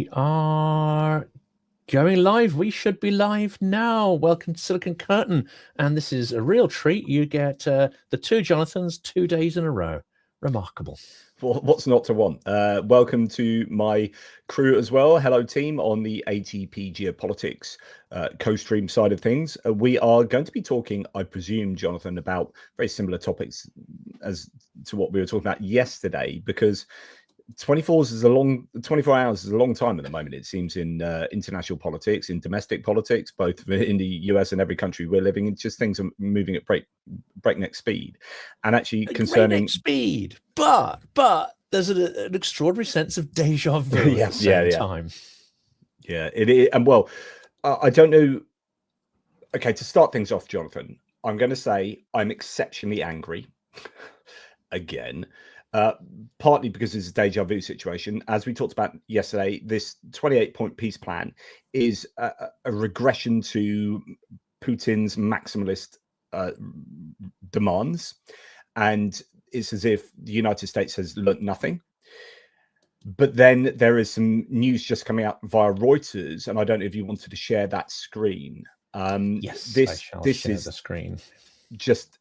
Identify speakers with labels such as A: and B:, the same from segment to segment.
A: We are going live. We should be live now. Welcome to Silicon Curtain. And this is a real treat. You get the two Jonathans 2 days in a row. Remarkable.
B: Well, what's not to want? Welcome to my crew as well. Hello, team on the ATP Geopolitics co-stream side of things. We are going to be talking, I presume, Jonathan, about very similar topics as to what we were talking about yesterday, because 24 hours is a long time at the moment, it seems, in international politics, in domestic politics, both in the US and every country we're living in. Just things are moving at breakneck speed, and actually concerning
A: speed. But there's an extraordinary sense of deja vu at the same time.
B: Yeah, it is. And well, I don't know. Okay, to start things off, Jonathan, I'm going to say I'm exceptionally angry again. Partly because it's a deja vu situation. As we talked about yesterday, this 28-point peace plan is a regression to Putin's maximalist demands. And it's as if the United States has learnt nothing. But then there is some news just coming out via Reuters, and I don't know if you wanted to share that screen.
A: Yes,
B: this
A: is the screen.
B: Just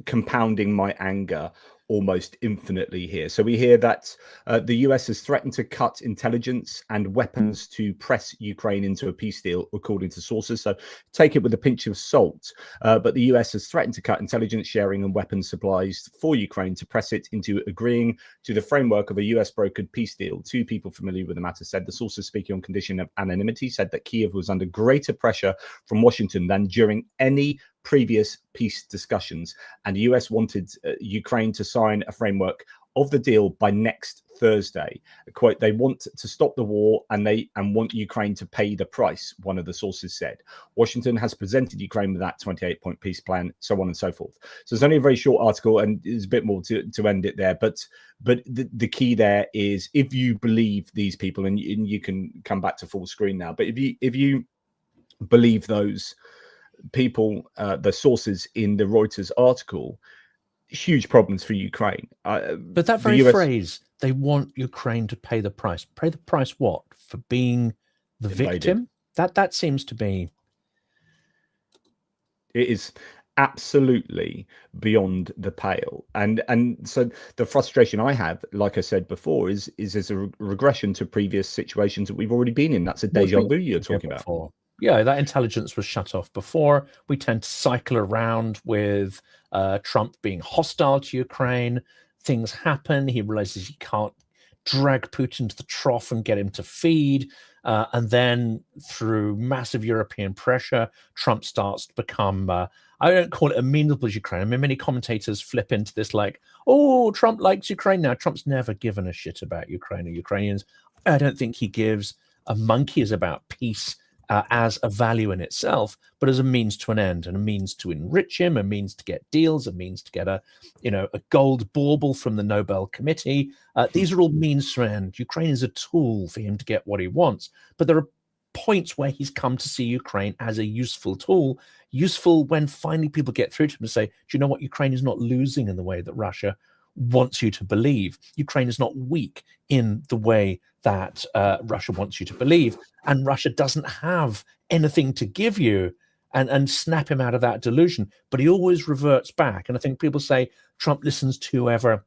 B: compounding my anger almost infinitely here. So we hear that the US has threatened to cut intelligence and weapons to press Ukraine into a peace deal, according to sources. So take it with a pinch of salt. But the US has threatened to cut intelligence sharing and weapons supplies for Ukraine to press it into agreeing to the framework of a US brokered peace deal. Two people familiar with the matter said the sources, speaking on condition of anonymity, said that Kyiv was under greater pressure from Washington than during any previous peace discussions, and the US wanted Ukraine to sign a framework of the deal by next Thursday. Quote, they want to stop the war and want Ukraine to pay the price, one of the sources said. Washington has presented Ukraine with that 28-point peace plan, so on and so forth. So it's only a very short article, and there's a bit more to end it there. But the key there is, if you believe these people, and you can come back to full screen now, but if you believe those people, the sources in the Reuters article, huge problems for Ukraine.
A: But that very phrase, they want Ukraine to pay the price. Pay the price what? For being the victim? That seems to be...
B: It is absolutely beyond the pale. And so the frustration I have, like I said before, is a regression to previous situations that we've already been in. That's a deja vu you're talking about.
A: Yeah, that intelligence was shut off before. We tend to cycle around with Trump being hostile to Ukraine. Things happen. He realizes he can't drag Putin to the trough and get him to feed. And then through massive European pressure, Trump starts to become, I don't call it amenable to Ukraine. I mean, many commentators flip into this like, oh, Trump likes Ukraine now. Trump's never given a shit about Ukraine or Ukrainians. I don't think he gives a monkey's about peace as a value in itself, but as a means to an end, and a means to enrich him, a means to get deals, a means to get a gold bauble from the Nobel Committee. These are all means to an end. Ukraine is a tool for him to get what he wants, but there are points where he's come to see Ukraine as a useful tool, useful when finally people get through to him and say, do you know what? Ukraine is not losing in the way that Russia wants you to believe. Ukraine is not weak in the way that Russia wants you to believe, and Russia doesn't have anything to give you, and snap him out of that delusion. But he always reverts back, and I think people say Trump listens to whoever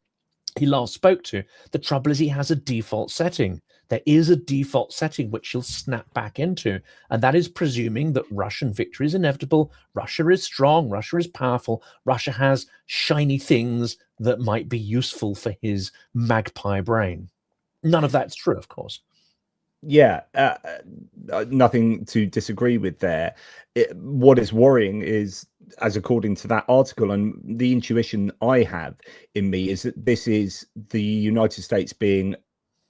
A: he last spoke to. The trouble is he has a default setting. There is a default setting which he'll snap back into, and that is presuming that Russian victory is inevitable. Russia is strong. Russia is powerful. Russia has shiny things that might be useful for his magpie brain. None of that's true, of course.
B: Yeah, nothing to disagree with there. What is worrying is, as according to that article, and the intuition I have in me, is that this is the United States being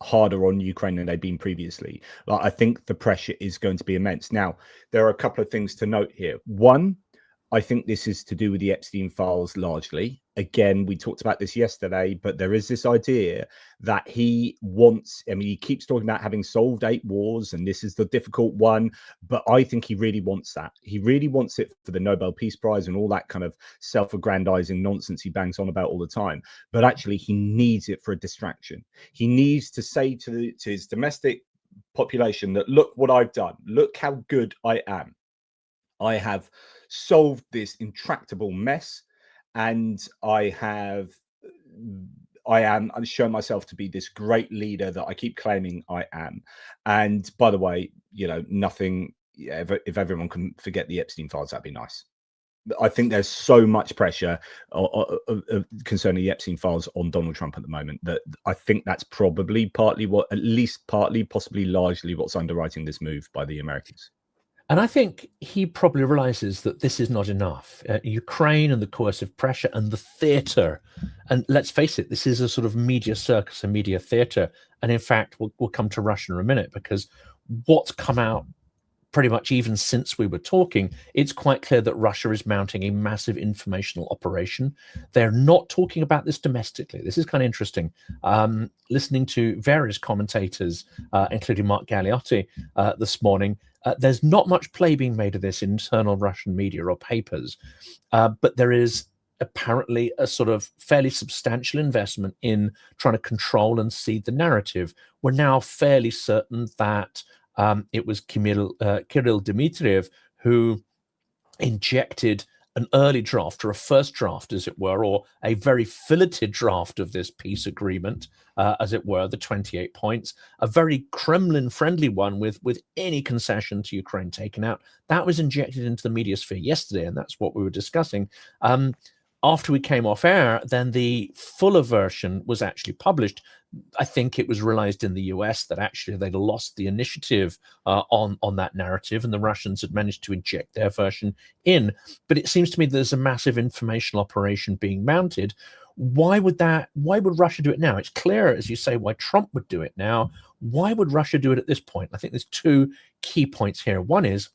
B: harder on Ukraine than they've been previously. Like, I think the pressure is going to be immense. Now, there are a couple of things to note here. One, I think this is to do with the Epstein files largely. Again, we talked about this yesterday, but there is this idea that he wants, I mean, he keeps talking about having solved 8 wars, and this is the difficult one, but I think he really wants that. He really wants it for the Nobel Peace Prize and all that kind of self-aggrandizing nonsense he bangs on about all the time. But actually, he needs it for a distraction. He needs to say to his domestic population that look what I've done, look how good I am. I have solved this intractable mess, and I'm showing myself to be this great leader that I keep claiming I am. And by the way, you know, nothing. Yeah, if everyone can forget the Epstein files, that'd be nice. I think there's so much pressure concerning the Epstein files on Donald Trump at the moment that I think that's probably partly what, at least partly, possibly largely what's underwriting this move by the Americans.
A: And I think he probably realizes that this is not enough. Ukraine and the coercive pressure and the theater. And let's face it, this is a sort of media circus, a media theater. And in fact, we'll come to Russia in a minute, because what's come out pretty much even since we were talking, it's quite clear that Russia is mounting a massive informational operation. They're not talking about this domestically. This is kind of interesting. Listening to various commentators, including Mark Galeotti this morning, there's not much play being made of this in internal Russian media or papers, but there is apparently a sort of fairly substantial investment in trying to control and seed the narrative. We're now fairly certain that it was Kirill Dmitriev who injected an early draft, or a first draft, as it were, or a very filleted draft of this peace agreement, as it were, the 28 points, a very Kremlin-friendly one with any concession to Ukraine taken out. That was injected into the media sphere yesterday, and that's what we were discussing. After we came off air, then the fuller version was actually published. I think it was realized in the US that actually they'd lost the initiative on that narrative, and the Russians had managed to inject their version in. But it seems to me there's a massive informational operation being mounted. Why would Russia do it now? It's clear, as you say, why Trump would do it now. Why would Russia do it at this point? I think there's two key points here. One is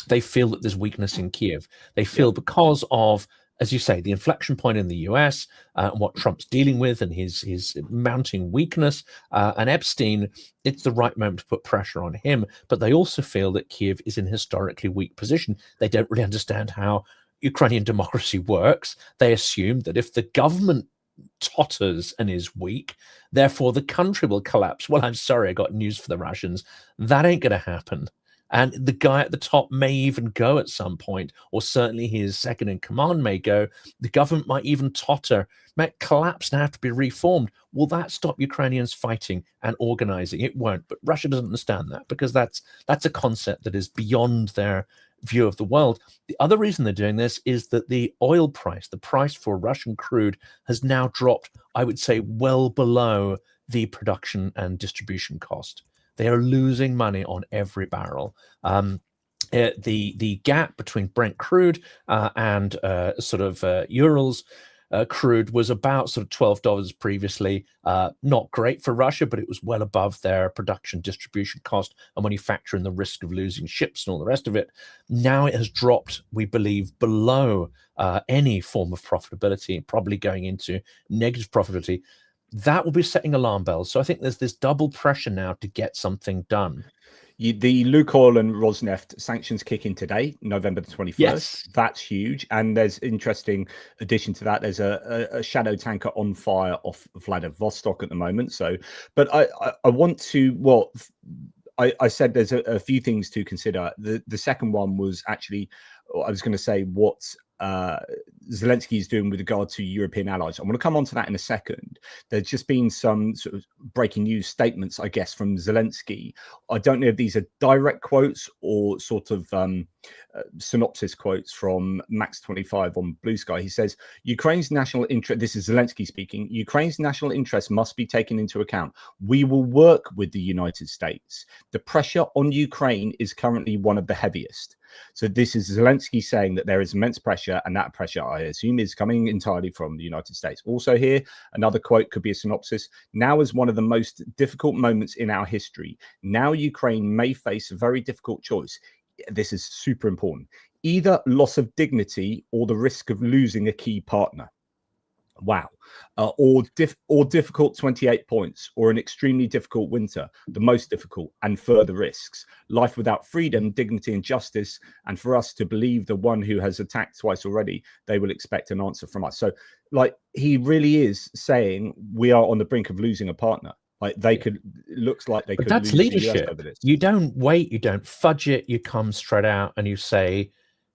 A: they feel that there's weakness in Kiev. They feel because of, as you say, the inflection point in the US and what Trump's dealing with and his mounting weakness, and Epstein, it's the right moment to put pressure on him. But they also feel that Kiev is in a historically weak position. They don't really understand how Ukrainian democracy works. They assume that if the government totters and is weak, therefore the country will collapse. Well, I'm sorry, I got news for the Russians. That ain't going to happen. And the guy at the top may even go at some point, or certainly his second in command may go. The government might even totter, might collapse and have to be reformed. Will that stop Ukrainians fighting and organizing? It won't. But Russia doesn't understand that, because that's a concept that is beyond their view of the world. The other reason they're doing this is that the oil price, the price for Russian crude, has now dropped, I would say, well below the production and distribution cost. They are losing money on every barrel. The gap between Brent crude and Urals crude was about sort of $12 previously. Not great for Russia, but it was well above their production distribution cost. And when you factor in the risk of losing ships and all the rest of it, now it has dropped, we believe, below any form of profitability, probably going into negative profitability. That will be setting alarm bells. So I think there's this double pressure now to get something done.
B: The Lukoil and Rosneft sanctions kick in today, November the 21st.
A: Yes.
B: That's huge. And there's interesting addition to that. There's a shadow tanker on fire off Vladivostok at the moment. So, but I want to, well, I said there's a few things to consider. The second one was actually, I was going to say what Zelensky is doing with regard to European allies. I want to come on to that in a second. There's just been some sort of breaking news statements, I guess, from Zelensky. I don't know if these are direct quotes or sort of synopsis quotes from Max 25 on Blue Sky. He says, Ukraine's national interest, this is Zelensky speaking, Ukraine's national interest must be taken into account. We will work with the United States. The pressure on Ukraine is currently one of the heaviest. So this is Zelensky saying that there is immense pressure, and that pressure, I assume, is coming entirely from the United States. Also here, another quote could be a synopsis. Now is one of the most difficult moments in our history. Now Ukraine may face a very difficult choice. This is super important. Either loss of dignity or the risk of losing a key partner. Wow. Or difficult 28 points, or an extremely difficult winter, the most difficult, and further risks. Life without freedom, dignity, and justice. And for us to believe the one who has attacked twice already, they will expect an answer from us. So, like, he really is saying we are on the brink of losing a partner. Like they could, it looks like they
A: But
B: could
A: that's
B: lose the US
A: leadership.
B: over this.
A: You don't wait, you don't fudge it, you come straight out and you say,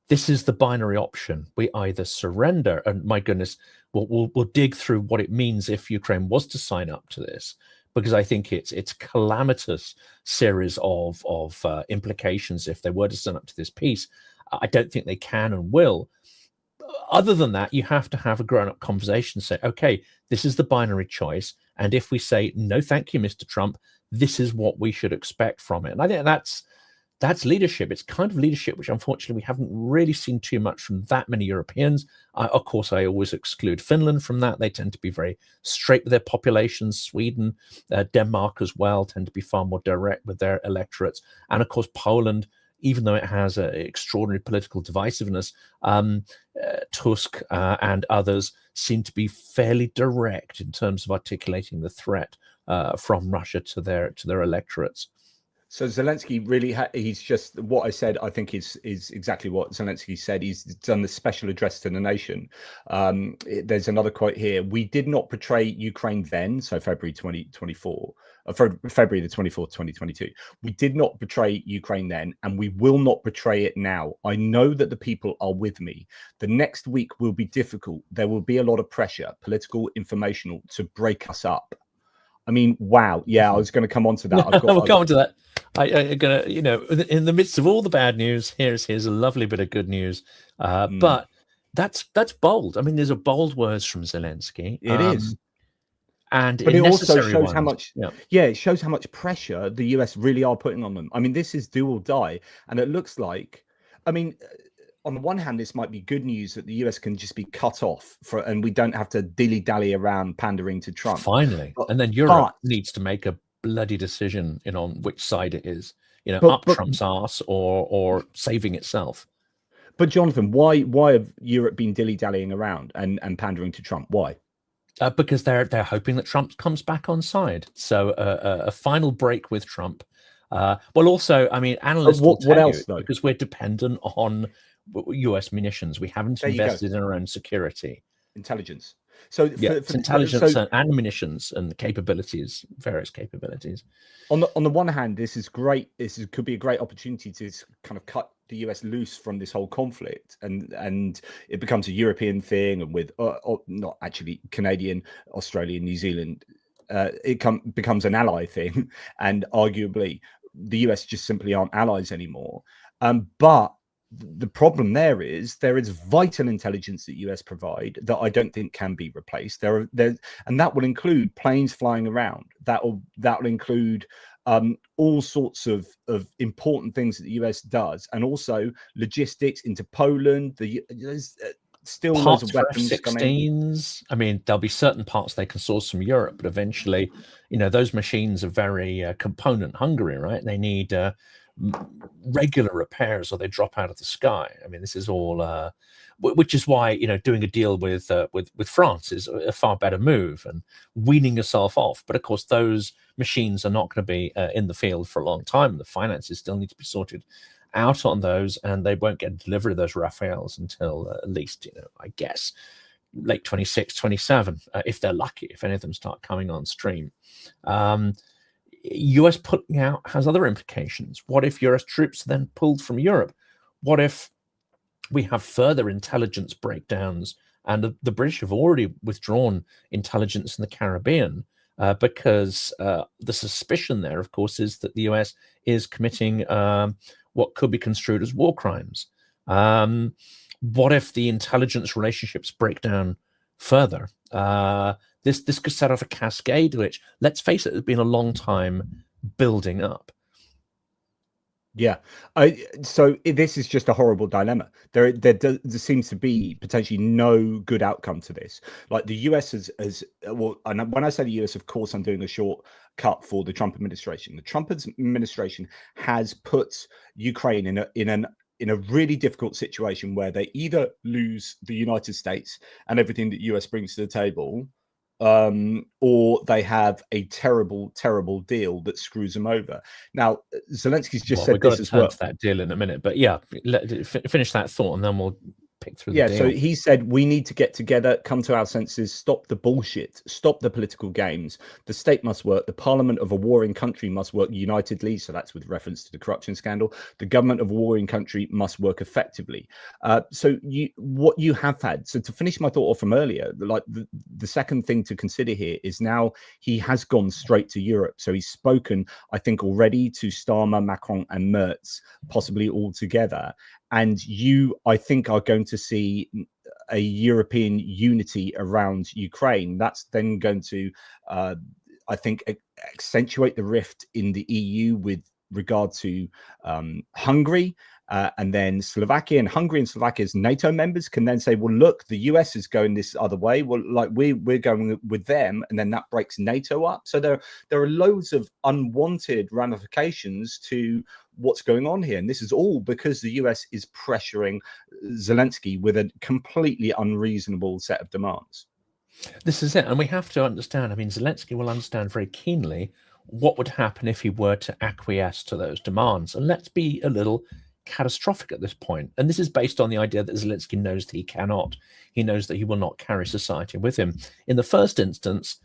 A: this is the binary option. We either surrender, and my goodness, we'll dig through what it means if Ukraine was to sign up to this, because I think it's calamitous series of implications if they were to sign up to this peace. I don't think they can and will. Other than that, you have to have a grown-up conversation, say, okay, this is the binary choice, and if we say no thank you, Mr. Trump, this is what we should expect from it. And I think that's leadership. It's kind of leadership which unfortunately we haven't really seen too much from that many Europeans. Of course, I always exclude Finland from that. They tend to be very straight with their populations. Sweden, Denmark as well tend to be far more direct with their electorates. And of course, Poland, even though it has an extraordinary political divisiveness, Tusk and others seem to be fairly direct in terms of articulating the threat from Russia to their electorates.
B: So Zelensky really, he's just, what I said, I think is exactly what Zelensky said. He's done the special address to the nation. There's another quote here. We did not betray Ukraine then, so February 2024, February the 24th, 2022. We did not betray Ukraine then, and we will not betray it now. I know that the people are with me. The next week will be difficult. There will be a lot of pressure, political, informational, to break us up. I mean, wow. Yeah, I was going to come on to that.
A: We'll come on to that. I'm gonna, in the midst of all the bad news, here's a lovely bit of good news. But that's bold. I mean, there's a bold words from Zelensky.
B: It is,
A: and
B: but it also shows
A: ones.
B: how much. Yeah, it shows how much pressure the US really are putting on them. I mean, this is do or die, and it looks like. I mean, on the one hand, this might be good news that the US can just be cut off and we don't have to dilly-dally around pandering to Trump.
A: Finally, and then Europe needs to make a bloody decision on which side it is, up Trump's arse or saving itself.
B: But Jonathan, why have Europe been dilly-dallying around and pandering to Trump? Why?
A: Because they're hoping that Trump comes back on side. So a final break with Trump. Well, also, I mean, analysts will tell you, though? Because we're dependent on US munitions. We haven't invested in our own security.
B: Intelligence. So
A: it's intelligence and munitions and capabilities, various capabilities.
B: On the one hand, this is great. Could be a great opportunity to kind of cut the US loose from this whole conflict, and it becomes a European thing, and with not actually Canadian, Australian, New Zealand, it becomes an ally thing, and arguably the US just simply aren't allies anymore. But the problem there is vital intelligence that US provide that I don't think can be replaced. There, and that will include planes flying around. That will include all sorts of important things that the US does, and also logistics into Poland. There's still loads of weapons
A: F-16s. I mean, there'll be certain parts they can source from Europe, but eventually, those machines are very component hungry, right? They need regular repairs or they drop out of the sky. I mean, this is all which is why doing a deal with France is a far better move, and weaning yourself off. But of course, those machines are not going to be in the field for a long time. The finances still need to be sorted out on those, and they won't get delivery of those Rafales until at least I guess late 26, 27, if they're lucky, if any of them start coming on stream. US putting out has other implications. What if US troops then pulled from Europe? What if we have further intelligence breakdowns? And the British have already withdrawn intelligence in the Caribbean because the suspicion there, of course, is that the US is committing what could be construed as war crimes. What if the intelligence relationships break down further? This could set off a cascade, which, let's face it, has been a long time building up.
B: Yeah. So this is just a horrible dilemma. There seems to be potentially no good outcome to this. Like the US has well, and when I say the US, of course, I'm doing a short cut for the Trump administration. The Trump administration has put Ukraine in a really difficult situation where they either lose the United States and everything that US brings to the table, or they have a terrible, terrible deal that screws them over. Now, Zelensky's just said this as well.
A: To that deal in a minute, but yeah, finish that thought, and then we'll pick through the
B: Yeah,
A: deal.
B: so he said we need to get together, come to our senses, stop the bullshit, stop the political games. The state must work. The parliament of a warring country must work unitedly. So that's with reference to the corruption scandal. The government of a warring country must work effectively. So what you have had. So to finish my thought off from earlier, like the second thing to consider here is now he has gone straight to Europe. So he's spoken, I think, already to Starmer, Macron, and Merz, possibly all together. And you, I think, are going to see a European unity around Ukraine. That's then going to, I think, accentuate the rift in the EU with regard to Hungary. And then Slovakia, and Hungary and Slovakia as NATO members can then say, well, look, the US is going this other way. Well, like we're going with them, and then that breaks NATO up. So there are loads of unwanted ramifications to what's going on here. And this is all because the US is pressuring Zelensky with a completely unreasonable set of demands.
A: This is it. And we have to understand, I mean, Zelensky will understand very keenly what would happen if he were to acquiesce to those demands. And let's be a little catastrophic at this point. And this is based on the idea that Zelensky knows that he cannot. He knows that he will not carry society with him. In the first instance,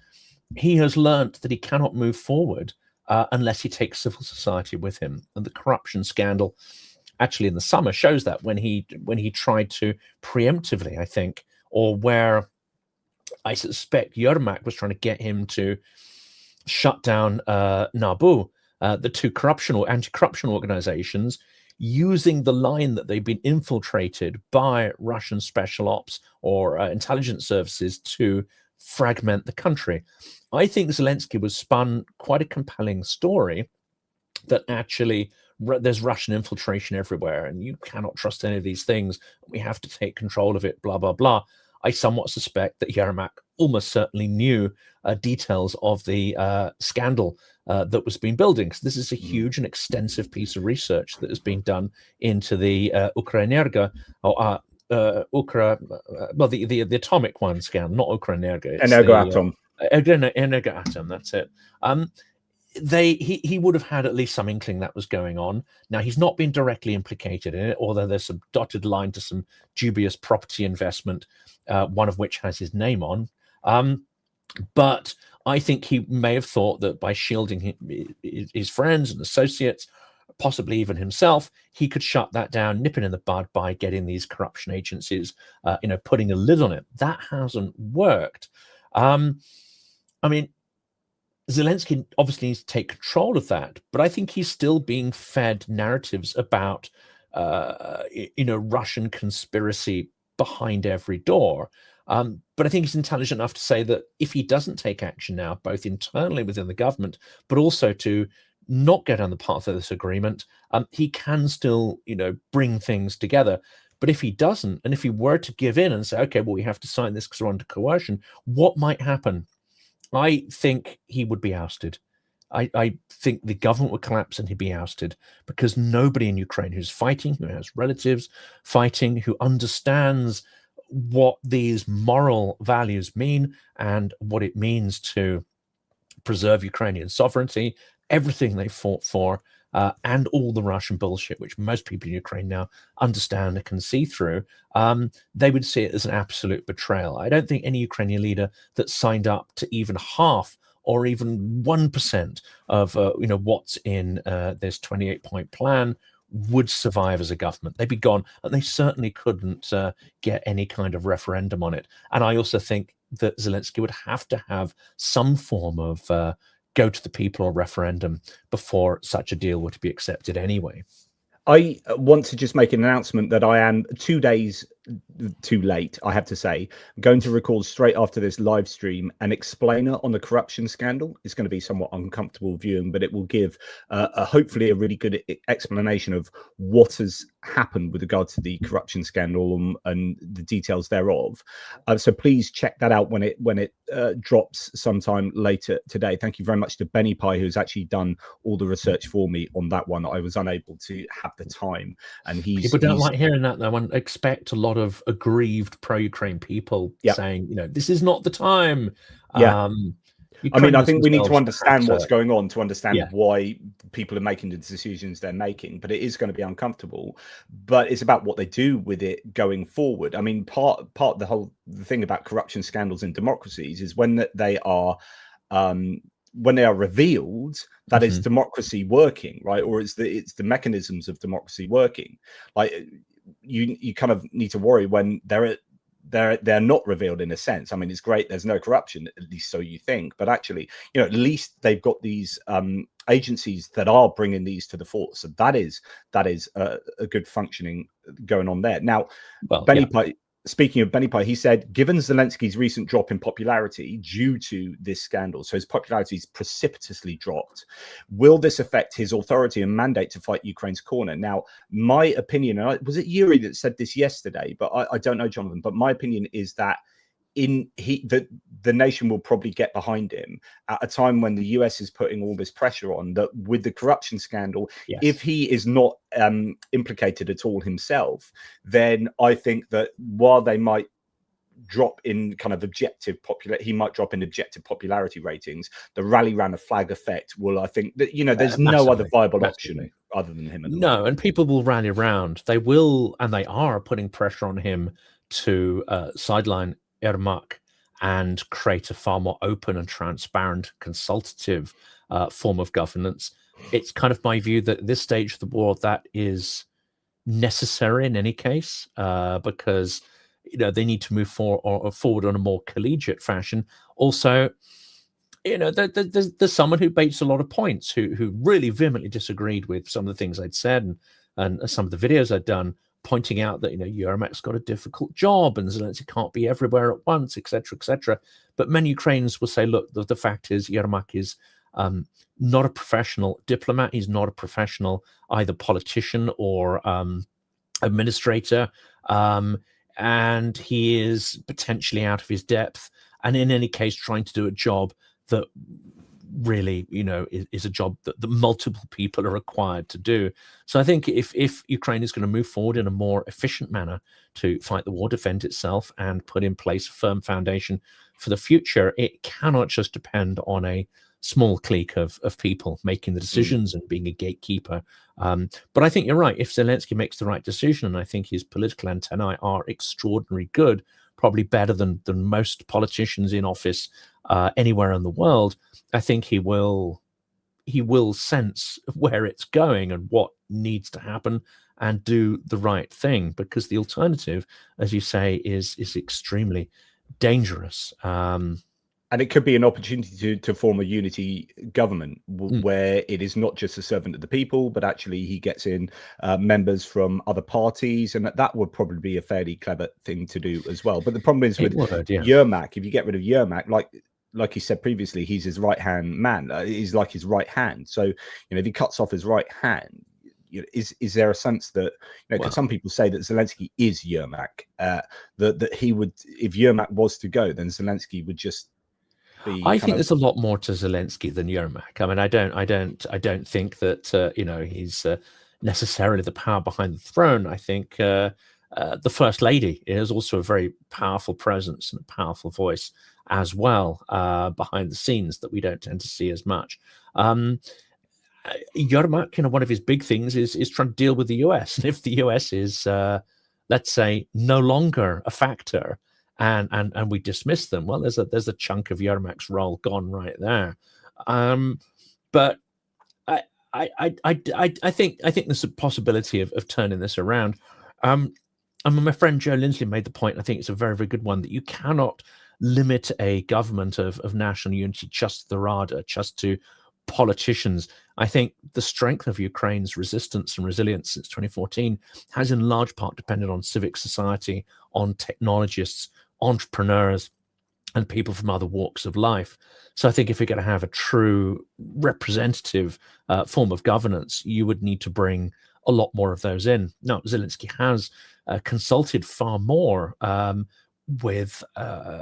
A: he has learnt that he cannot move forward unless he takes civil society with him. And the corruption scandal actually in the summer shows that when he tried to preemptively, I think, or where I suspect Yermak was trying to get him to shut down NABU, the two anti-corruption organizations, using the line that they've been infiltrated by Russian special ops or intelligence services to fragment the country. I think Zelensky was spun quite a compelling story that actually there's Russian infiltration everywhere and you cannot trust any of these things. We have to take control of it, blah, blah, blah. I somewhat suspect that Yermak almost certainly knew details of the scandal that was being building. So this is a huge and extensive piece of research that has been done into the Ukrenerga, or the atomic one scandal, not Ukrenerga.
B: Energoatom.
A: Energoatom, that's it. He would have had at least some inkling that was going on. Now, he's not been directly implicated in it, although there's some dotted line to some dubious property investment, one of which has his name on. But I think he may have thought that by shielding his friends and associates, possibly even himself, he could shut that down, nip it in the bud by getting these corruption agencies, putting a lid on it. That hasn't worked. I mean, Zelensky obviously needs to take control of that, but I think he's still being fed narratives about, Russian conspiracy behind every door. But I think he's intelligent enough to say that if he doesn't take action now, both internally within the government, but also to not go down the path of this agreement, he can still, bring things together. But if he doesn't, and if he were to give in and say, okay, well, we have to sign this because we're under coercion, what might happen? I think he would be ousted. I think the government would collapse and he'd be ousted because nobody in Ukraine who's fighting, who has relatives fighting, who understands what these moral values mean and what it means to preserve Ukrainian sovereignty, everything they fought for, and all the Russian bullshit, which most people in Ukraine now understand and can see through, they would see it as an absolute betrayal. I don't think any Ukrainian leader that signed up to even half or even 1% of what's in this 28-point plan would survive as a government. They'd be gone, and they certainly couldn't get any kind of referendum on it. And I also think that Zelensky would have to have some form of go to the people or referendum before such a deal were to be accepted anyway.
B: I want to just make an announcement that I am 2 days too late, I have to say. I'm going to record straight after this live stream an explainer on the corruption scandal. It's going to be somewhat uncomfortable viewing, but it will give hopefully a really good explanation of what has happened with regard to the corruption scandal and the details thereof. So please check that out when it drops sometime later today. Thank you very much to Benny Pie, who's actually done all the research for me on that one. I was unable to have the time, and people
A: don't like hearing that though. And expect a lot of aggrieved pro-Ukraine people saying, this is not the time.
B: I mean, I
A: Ukrainians
B: think we need to
A: themselves
B: understand
A: have
B: what's
A: to,
B: going on to understand
A: yeah.
B: why people are making the decisions they're making. But it is going to be uncomfortable. But it's about what they do with it going forward. I mean, part of the thing about corruption scandals in democracies is when they are revealed, that is democracy working, right? Or it's the mechanisms of democracy working. Like you kind of need to worry when they're not revealed, in a sense. I mean, it's great there's no corruption, at least so you think, but actually, at least they've got these agencies that are bringing these to the fore. So that is a good functioning going on there. Now,
A: Well,
B: Benny
A: yeah.
B: Pie, speaking of Benny Pie, he said, given Zelensky's recent drop in popularity due to this scandal, so his popularity's precipitously dropped, will this affect his authority and mandate to fight Ukraine's corner? Now, my opinion, and was it Yuri that said this yesterday, but I don't know, Jonathan, but my opinion is that the nation will probably get behind him at a time when the US is putting all this pressure on, that with the corruption scandal,
A: Yes.
B: if he is not implicated at all himself, then I think that while they might drop in kind of he might drop in objective popularity ratings, the rally round the flag effect will, I think that, there's no other viable option other than him at the moment.
A: And people will rally around. They will, and they are putting pressure on him to sideline Yermak and create a far more open and transparent, consultative form of governance. It's kind of my view that at this stage of the war, that is necessary in any case, because they need to move forward on a more collegiate fashion. Also, there's someone who makes a lot of points, who really vehemently disagreed with some of the things I'd said and some of the videos I'd done, pointing out that Yermak's got a difficult job and Zelensky can't be everywhere at once, etc., etc. But many Ukrainians will say, look, the fact is Yermak is not a professional diplomat. He's not a professional either politician or administrator, and he is potentially out of his depth, and in any case trying to do a job that really is a job that multiple people are required to do. So I think if Ukraine is going to move forward in a more efficient manner to fight the war, defend itself, and put in place a firm foundation for the future, it cannot just depend on a small clique of people making the decisions and being a gatekeeper. But I think you're right. If Zelensky makes the right decision, and I think his political antennae are extraordinarily good, probably better than most politicians in office anywhere in the world, I think he will sense where it's going and what needs to happen and do the right thing, because the alternative, as you say, is extremely dangerous.
B: And it could be an opportunity to form a unity government where it is not just a servant of the people, but actually he gets in members from other parties, and that would probably be a fairly clever thing to do as well. But the problem is with Yermak, if you get rid of Yermak, like he said previously, he's his right-hand man. He's like his right hand. So, if he cuts off his right hand, is there a sense that, because some people say that Zelensky is Yermak, that he would, if Yermak was to go, then Zelensky would just be.
A: I think there's a lot more to Zelensky than Yermak. I mean, I don't think that he's necessarily the power behind the throne. I think the First Lady is also a very powerful presence and a powerful voice as well behind the scenes that we don't tend to see as much. Yermak, one of his big things is trying to deal with the US. And if the US is, let's say, no longer a factor, and we dismiss them, well, there's a chunk of Yermak's role gone right there. But I think there's a possibility of turning this around. I mean, my friend Joe Lindsley made the point, I think it's a very, very good one, that you cannot limit a government of national unity just to the Rada, just to politicians. I think the strength of Ukraine's resistance and resilience since 2014 has in large part depended on civic society, on technologists, entrepreneurs, and people from other walks of life. So I think if you're going to have a true representative form of governance, you would need to bring a lot more of those in. Now, Zelensky has consulted far more with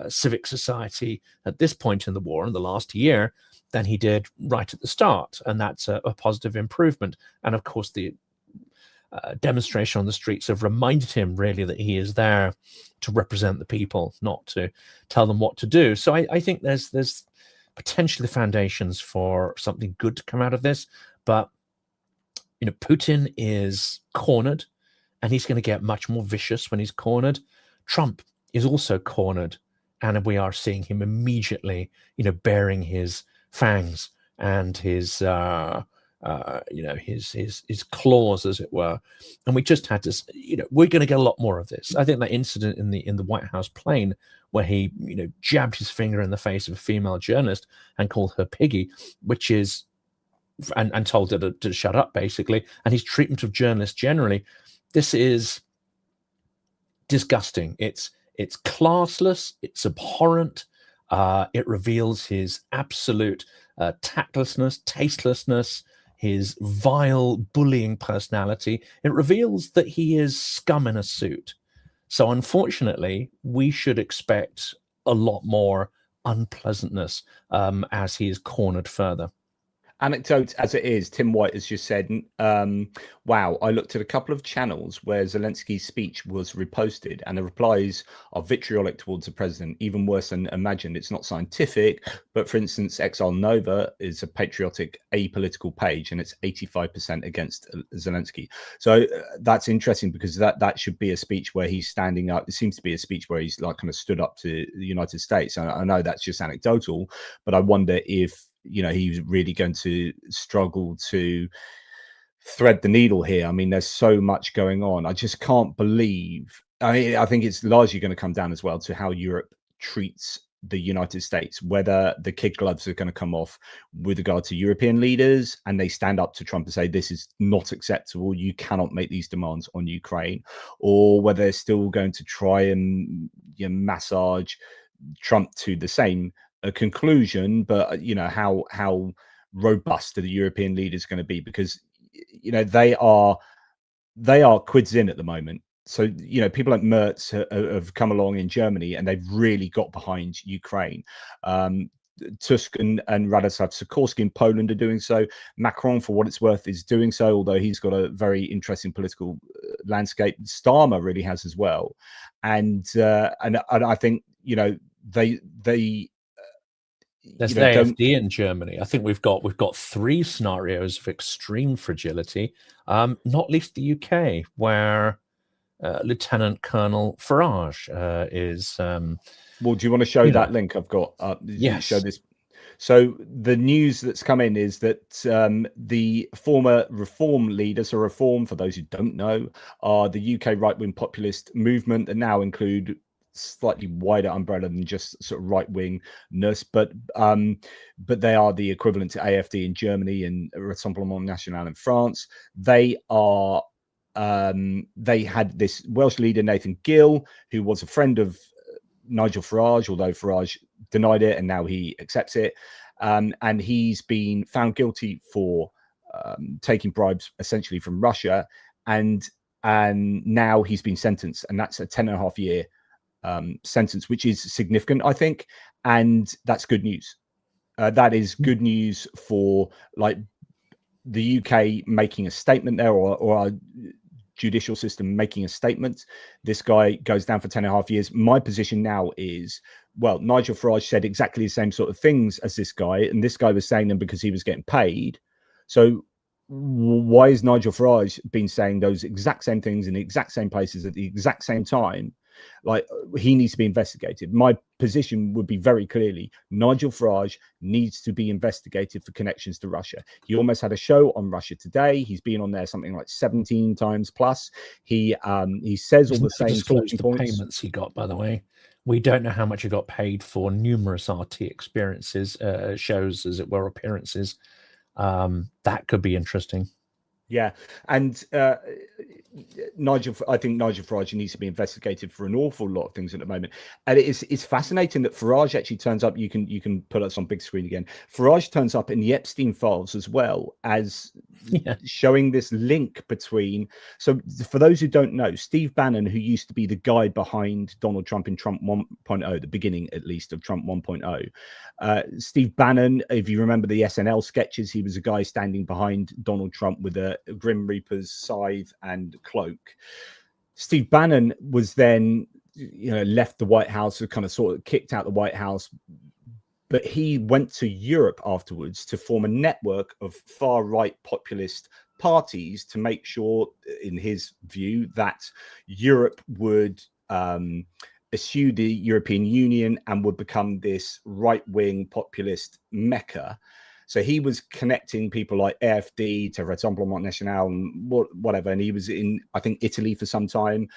A: civic society at this point in the war, in the last year, than he did right at the start. And that's a positive improvement. And of course, the demonstration on the streets have reminded him really that he is there to represent the people, not to tell them what to do. So I think there's potentially the foundations for something good to come out of this. But Putin is cornered, and he's going to get much more vicious when he's cornered. Trump is also cornered, and we are seeing him immediately, baring his fangs and his his claws, as it were. And we just had to, we're going to get a lot more of this. I think that incident in the White House plane where he, jabbed his finger in the face of a female journalist and called her piggy, which is, and told her to shut up, basically, and his treatment of journalists generally, this is disgusting. It's classless, it's abhorrent. It reveals his absolute tactlessness, tastelessness, his vile bullying personality. It reveals that he is scum in a suit. So unfortunately, we should expect a lot more unpleasantness as he is cornered further.
B: Anecdote as it is, Tim White has just said, wow, I looked at a couple of channels where Zelensky's speech was reposted and the replies are vitriolic towards the president, even worse than imagined. It's not scientific, but for instance, Exile Nova is a patriotic, apolitical page and it's 85% against Zelensky. So that's interesting because that should be a speech where he's standing up. It seems to be a speech where he's like kind of stood up to the United States. I know that's just anecdotal, but I wonder if he's really going to struggle to thread the needle here. I mean, there's so much going on. I just can't believe. I think it's largely going to come down as well to how Europe treats the United States, whether the kid gloves are going to come off with regard to European leaders and they stand up to Trump and say, this is not acceptable. You cannot make these demands on Ukraine, or whether they're still going to try and massage Trump to the same conclusion, but how robust are the European leaders going to be, because they are quids in at the moment. So people like Merz have come along in Germany and they've really got behind Ukraine. Tusk and Radoslaw Sikorski in Poland are doing so. Macron, for what it's worth, is doing so, although he's got a very interesting political landscape. Starmer really has as well, and I think they
A: there's the AfD in Germany. I think we've got three scenarios of extreme fragility, not least the UK, where Lieutenant Colonel Farage is.
B: Well, do you want to show that link I've got?
A: Yes.
B: Show this. So the news that's come in is that the former Reform leaders, or Reform, for those who don't know, are the UK right-wing populist movement that now include slightly wider umbrella than just sort of right-wingness, but they are the equivalent to AfD in Germany and Rassemblement National in France. They are they had this Welsh leader, Nathan Gill, who was a friend of Nigel Farage, although Farage denied it and now he accepts it, and he's been found guilty for taking bribes essentially from Russia, and now he's been sentenced, and that's a 10.5-year sentence, which is significant, I think, and that's good news. That is good news for like the UK making a statement there, or our judicial system making a statement. This guy goes down for 10.5 years. My position now is, well, Nigel Farage said exactly the same sort of things as this guy, and this guy was saying them because he was getting paid. So why is Nigel Farage been saying those exact same things in the exact same places at the exact same time? Like, he needs to be investigated. My position would be very clearly, Nigel Farage needs to be investigated for connections to Russia. He almost had a show on Russia Today. He's been on there something like 17 times plus. He says all the same talking points.
A: Payments he got, by the way. We don't know how much he got paid for numerous RT experiences, shows, as it were, appearances. That could be interesting.
B: Yeah, and I think Nigel Farage needs to be investigated for an awful lot of things at the moment. And it's fascinating that Farage actually turns up. You can put us on big screen again. Farage turns up in the Epstein files as well as showing this link between. So for those who don't know, Steve Bannon, who used to be the guy behind Donald Trump in Trump 1.0, the beginning at least of Trump 1.0, Steve Bannon, if you remember the SNL sketches, he was a guy standing behind Donald Trump with a Grim Reaper's scythe and cloak. Steve Bannon was then left the White House, kind of sort of kicked out the White House but he went to Europe afterwards to form a network of far-right populist parties to make sure, in his view, that Europe would eschew the European Union and would become this right-wing populist mecca. So he was connecting people like AfD to Rassemblement National and whatever. And he was in, I think, Italy for some time,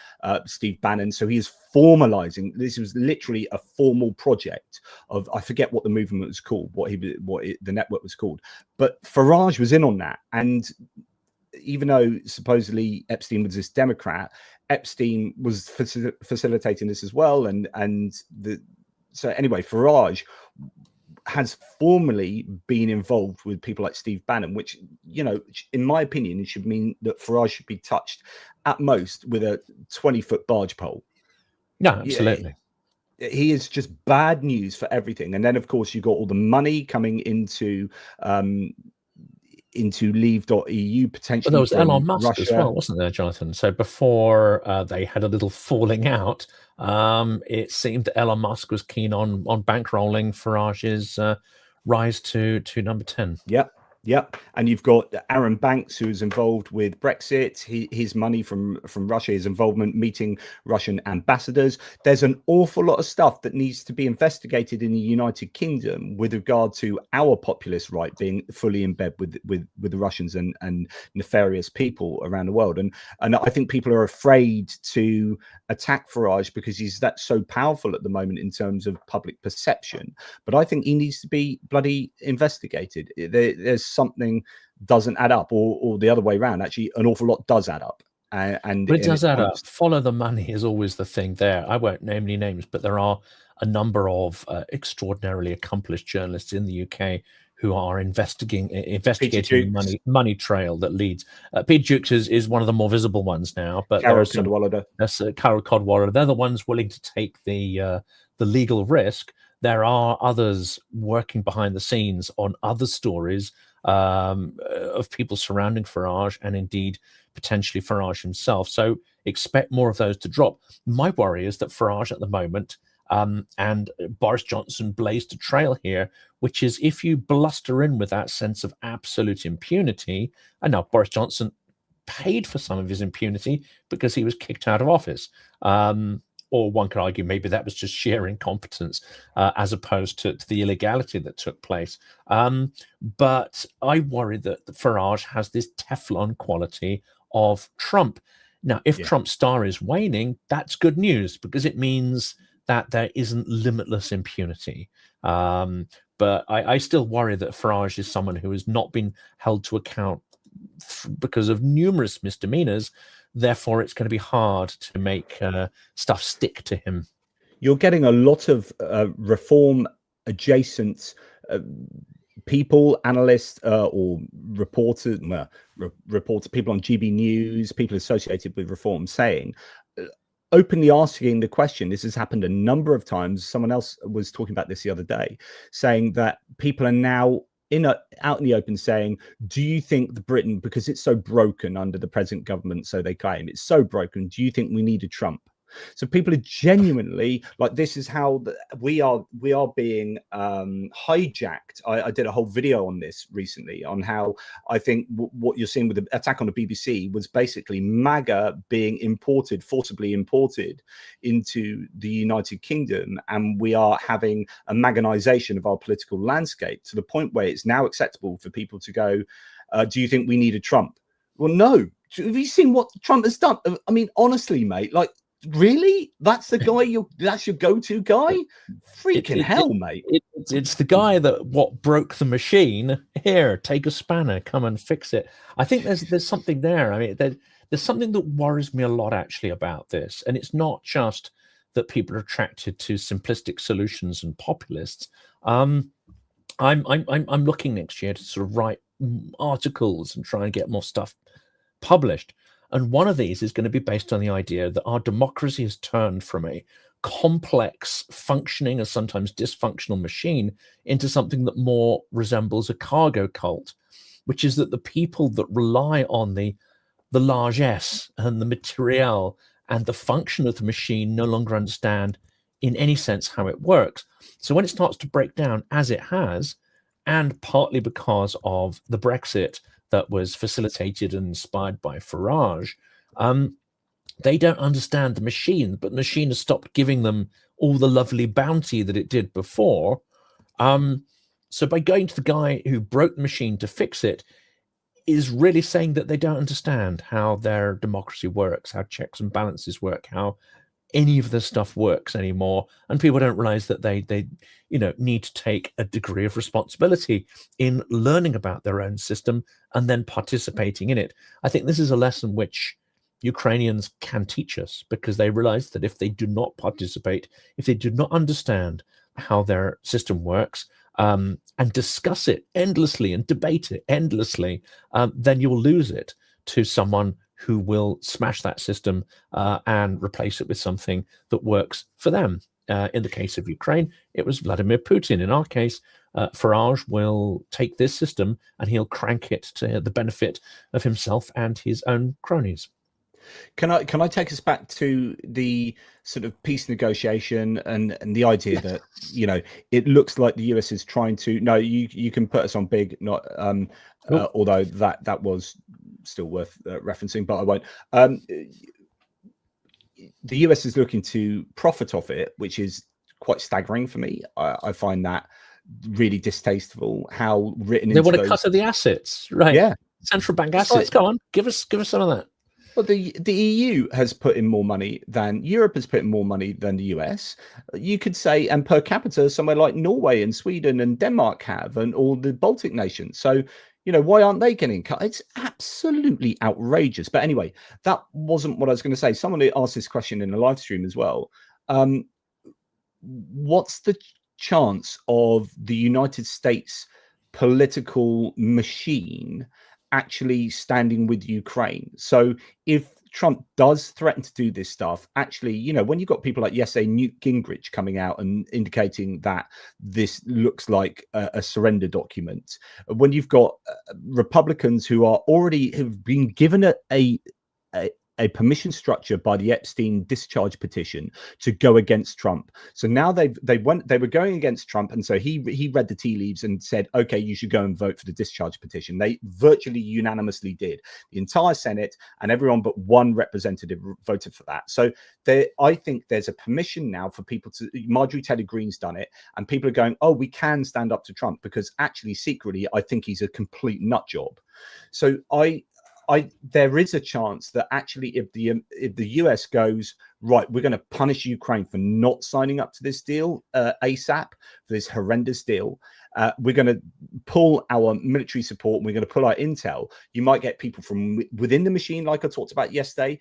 B: Steve Bannon. So he is formalizing. This was literally a formal project of, I forget what the movement was called, the network was called. But Farage was in on that. And even though supposedly Epstein was this Democrat, Epstein was facilitating this as well. So anyway, Farage has formally been involved with people like Steve Bannon, which, you know, in my opinion, it should mean that Farage should be touched at most with a 20-foot barge pole.
A: Yeah, absolutely.
B: He is just bad news for everything. And then, of course, you got all the money coming into Leave.eu potentially.
A: But there was Elon Musk
B: Russia
A: as well, wasn't there, Jonathan? So before they had a little falling out, it seemed that Elon Musk was keen on bankrolling Farage's rise to number 10.
B: Yep. And you've got Aaron Banks, who's involved with Brexit, his money from Russia, his involvement meeting Russian ambassadors. There's an awful lot of stuff that needs to be investigated in the United Kingdom with regard to our populist right being fully in bed with the Russians and nefarious people around the world. And I think people are afraid to attack Farage because he's so powerful at the moment in terms of public perception. But I think he needs to be bloody investigated. There's something doesn't add up, or the other way around. Actually, an awful lot does add up. But
A: it does add up. Follow the money is always the thing there. I won't name any names, but there are a number of extraordinarily accomplished journalists in the UK who are investigating the money trail that leads. Peter Jukes is one of the more visible ones now, but
B: Carol Cadwallader.
A: Carol Cadwallader. They're the ones willing to take the legal risk. There are others working behind the scenes on other stories of people surrounding Farage and indeed potentially Farage himself. So expect more of those to drop. My worry is that Farage at the moment and Boris Johnson blazed a trail here, which is if you bluster in with that sense of absolute impunity, and now Boris Johnson paid for some of his impunity because he was kicked out of office. Or one could argue maybe that was just sheer incompetence as opposed to the illegality that took place. But I worry that Farage has this Teflon quality of Trump. Now, if Trump's star is waning, that's good news because it means that there isn't limitless impunity. But I still worry that Farage is someone who has not been held to account because of numerous misdemeanors. Therefore, it's going to be hard to make stuff stick to him.
B: You're getting a lot of reform adjacent people, analysts, or reporters, people on GB News, people associated with reform saying, openly asking the question. This has happened a number of times. Someone else was talking about this the other day, saying that people are now out in the open saying, do you think the Britain, because it's so broken under the present government, so they claim it's so broken, do you think we need a Trump? So people are genuinely like, this is how we are being hijacked. I did a whole video on this recently on how I think what you're seeing with the attack on the BBC was basically MAGA being forcibly imported into the United Kingdom, and we are having a MAGAnization of our political landscape to the point where it's now acceptable for people to go, do you think we need a Trump? Well, no. Have you seen what Trump has done? I mean, honestly, mate, like, really? That's the guy that's your go-to guy? Freaking hell, mate.
A: It's the guy that broke the machine. Here, take a spanner, come and fix it. I think there's something there. I mean, there's something that worries me a lot actually about this. And it's not just that people are attracted to simplistic solutions and populists. I'm looking next year to sort of write articles and try and get more stuff published. And one of these is going to be based on the idea that our democracy has turned from a complex, functioning and sometimes dysfunctional machine into something that more resembles a cargo cult, which is that the people that rely on the largesse and the materiel and the function of the machine no longer understand in any sense how it works. So when it starts to break down, as it has, and partly because of the Brexit that was facilitated and inspired by Farage, they don't understand the machine, but the machine has stopped giving them all the lovely bounty that it did before. So by going to the guy who broke the machine to fix it is really saying that they don't understand how their democracy works, how checks and balances work, how any of this stuff works anymore. And people don't realize that they need to take a degree of responsibility in learning about their own system and then participating in it. I think this is a lesson which Ukrainians can teach us, because they realize that if they do not participate, if they do not understand how their system works, and discuss it endlessly and debate it endlessly, then you'll lose it to someone who will smash that system and replace it with something that works for them. In the case of Ukraine, it was Vladimir Putin. In our case, Farage will take this system and he'll crank it to the benefit of himself and his own cronies.
B: Can I take us back to the sort of peace negotiation and the idea that, you know, it looks like the US is trying to, no, you can put us on big, not although that was still worth referencing, but I won't. The US is looking to profit off it, which is quite staggering for me. I find that really distasteful. How written
A: they want a cut of the assets, right? Yeah, central bank assets. Go on, give us some of that.
B: Well, the EU has put in more money than Europe has put in more money than the US. You could say, and per capita, somewhere like Norway and Sweden and Denmark have, and all the Baltic nations. So, you know, why aren't they getting cut? It's absolutely outrageous. But anyway, that wasn't what I was going to say. Someone asked this question in a live stream as well. What's the chance of the United States political machine actually standing with Ukraine? So if Trump does threaten to do this stuff, actually, you know, when you've got people like yesterday, Newt Gingrich coming out and indicating that this looks like a surrender document, when you've got Republicans who are already have been given a permission structure by the Epstein discharge petition to go against Trump. So now they were going against Trump, and so he read the tea leaves and said, okay, you should go and vote for the discharge petition. They virtually unanimously did. The entire Senate and everyone but one representative voted for that. So I think there's a permission now for people to, Marjorie Taylor Greene's done it, and people are going, oh, we can stand up to Trump, because actually secretly I think he's a complete nut job. So there is a chance that actually if the US goes, right, we're going to punish Ukraine for not signing up to this deal ASAP, for this horrendous deal, we're going to pull our military support, and we're going to pull our intel, you might get people from within the machine, like I talked about yesterday,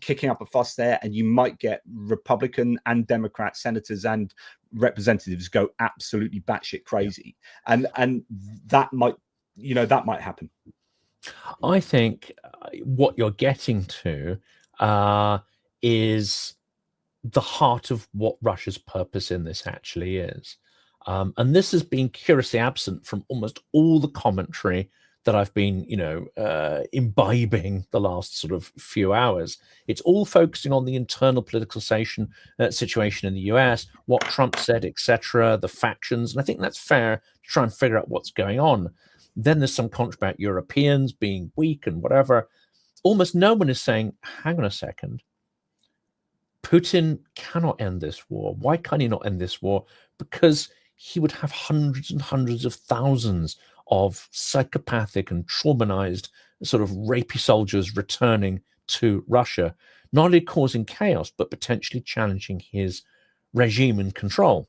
B: kicking up a fuss there, and you might get Republican and Democrat senators and representatives go absolutely batshit crazy. And that might, you know, that might happen.
A: I think what you're getting to is the heart of what Russia's purpose in this actually is. And this has been curiously absent from almost all the commentary that I've been, imbibing the last sort of few hours. It's all focusing on the internal political situation in the US, what Trump said, etc., the factions. And I think that's fair to try and figure out what's going on. Then there's some commentary about Europeans being weak and whatever. Almost no one is saying, hang on a second, Putin cannot end this war. Why can't he not end this war? Because he would have hundreds and hundreds of thousands of psychopathic and traumatized sort of rapey soldiers returning to Russia, not only causing chaos, but potentially challenging his regime and control.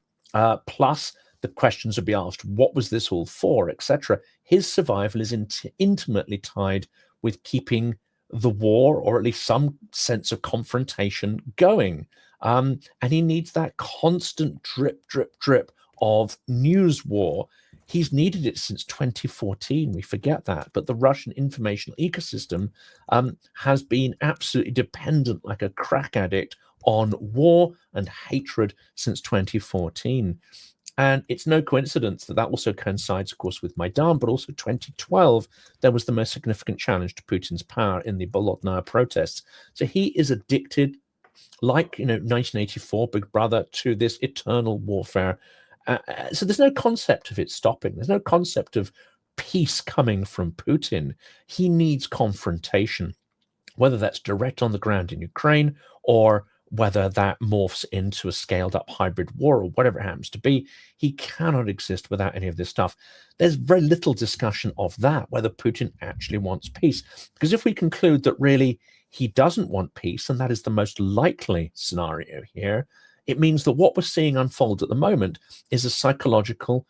A: Plus, the questions will be asked, what was this all for, etc. His survival is intimately tied with keeping the war, or at least some sense of confrontation, going. And he needs that constant drip, drip, drip of news war. He's needed it since 2014. We forget that. But the Russian informational ecosystem has been absolutely dependent, like a crack addict, on war and hatred since 2014. And it's no coincidence that also coincides, of course, with Maidan, but also 2012, there was the most significant challenge to Putin's power in the Bolotnaya protests. So he is addicted like 1984, Big Brother, to this eternal warfare. So there's no concept of it stopping. There's no concept of peace coming from Putin. He needs confrontation, whether that's direct on the ground in Ukraine or whether that morphs into a scaled up hybrid war or whatever it happens to be. He cannot exist without any of this stuff. There's very little discussion of that, whether Putin actually wants peace. Because if we conclude that really he doesn't want peace, and that is the most likely scenario here, it means that what we're seeing unfold at the moment is a psychological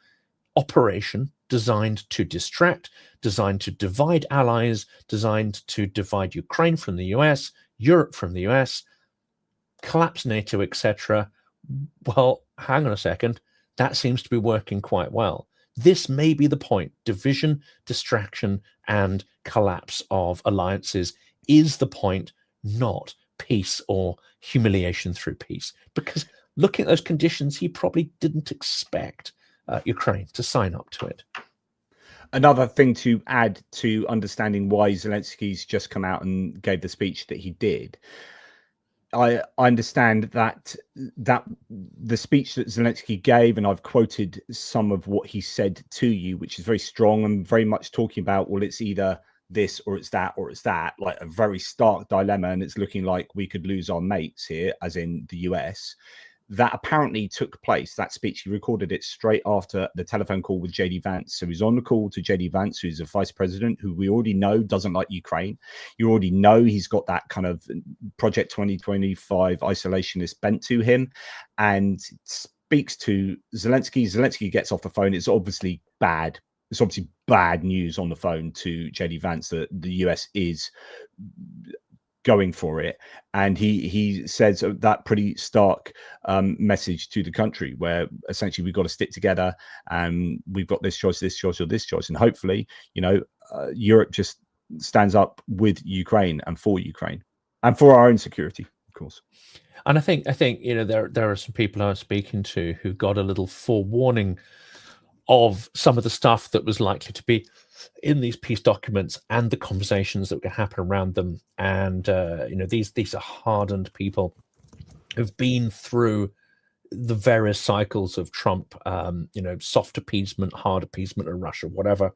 A: operation designed to distract, designed to divide allies, designed to divide Ukraine from the US, Europe from the US, collapse NATO, etc. Well, hang on a second. That seems to be working quite well. This may be the point. Division, distraction, and collapse of alliances is the point, not peace or humiliation through peace. Because looking at those conditions, he probably didn't expect Ukraine to sign up to it.
B: Another thing to add to understanding why Zelensky's just come out and gave the speech that he did, I understand that the speech that Zelensky gave, and I've quoted some of what he said to you, which is very strong and very much talking about, well, it's either this or it's that or it's that, like a very stark dilemma, and it's looking like we could lose our mates here, as in the US. That apparently took place, that speech, he recorded it straight after the telephone call with JD Vance. So he's on the call to JD Vance, who's a vice president who we already know doesn't like Ukraine. You already know he's got that kind of Project 2025 isolationist bent to him, and speaks to Zelensky. Zelensky gets off the phone. It's obviously bad. It's obviously bad news on the phone to JD Vance that the US is going for it, and he says that pretty stark message to the country, where essentially we've got to stick together, and we've got this choice, or this choice, and hopefully, Europe just stands up with Ukraine and for Ukraine and for our own security, of course.
A: And I think there are some people I was speaking to who got a little forewarning of some of the stuff that was likely to be in these peace documents and the conversations that were going to happen around them. And these are hardened people who've been through the various cycles of Trump, soft appeasement, hard appeasement of Russia, whatever.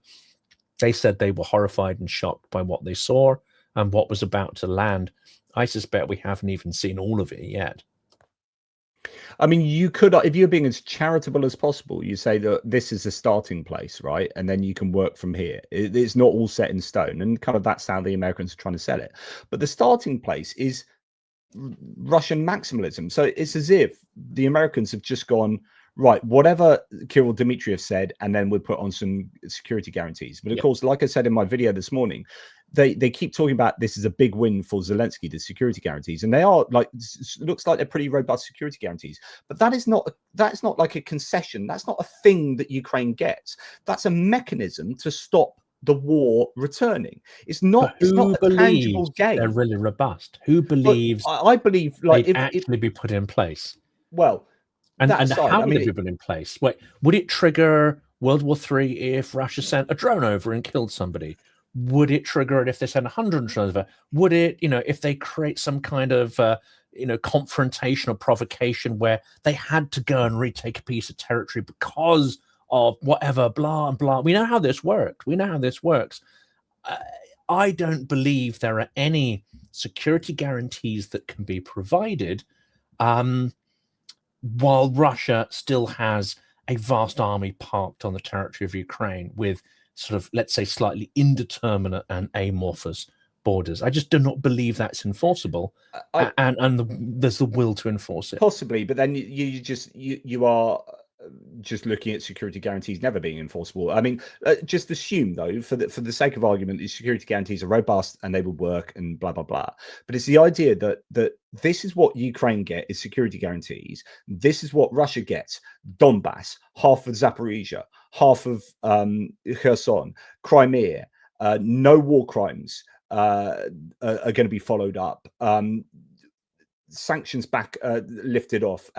A: They said they were horrified and shocked by what they saw and what was about to land. I suspect we haven't even seen all of it yet.
B: I mean, you could, if you're being as charitable as possible, you say that this is a starting place, right? And then you can work from here. It's not all set in stone. And kind of that's how the Americans are trying to sell it. But the starting place is Russian maximalism. So it's as if the Americans have just gone, right, whatever Kirill Dmitriev said, and then we put on some security guarantees. But of course, like I said in my video this morning, they keep talking about this is a big win for Zelensky, the security guarantees, and they are, like, looks like they're pretty robust security guarantees. But that's not like a concession. That's not a thing that Ukraine gets. That's a mechanism to stop the war returning. It's not a tangible gain.
A: They're really robust. Who believes?
B: I believe, like,
A: they'd actually be put in place.
B: Well,
A: and how would it be put in place? Wait, would it trigger World War III if Russia sent a drone over and killed somebody? Would it trigger it if they sent 100 drones over? Would it, if they create some kind of, confrontation or provocation where they had to go and retake a piece of territory because of whatever, blah and blah? We know how this worked. I don't believe there are any security guarantees that can be provided while Russia still has a vast army parked on the territory of Ukraine with sort of, let's say, slightly indeterminate and amorphous borders. I just do not believe that's enforceable, and there's the will to enforce it.
B: Possibly, but then you are just looking at security guarantees never being enforceable. I mean, just assume, though, for the sake of argument, these security guarantees are robust and they will work and blah blah blah. But it's the idea that this is what Ukraine get is security guarantees. This is what Russia gets: Donbass, half of Zaporizhia, half of Kherson, Crimea. No war crimes are going to be followed up. Sanctions lifted off.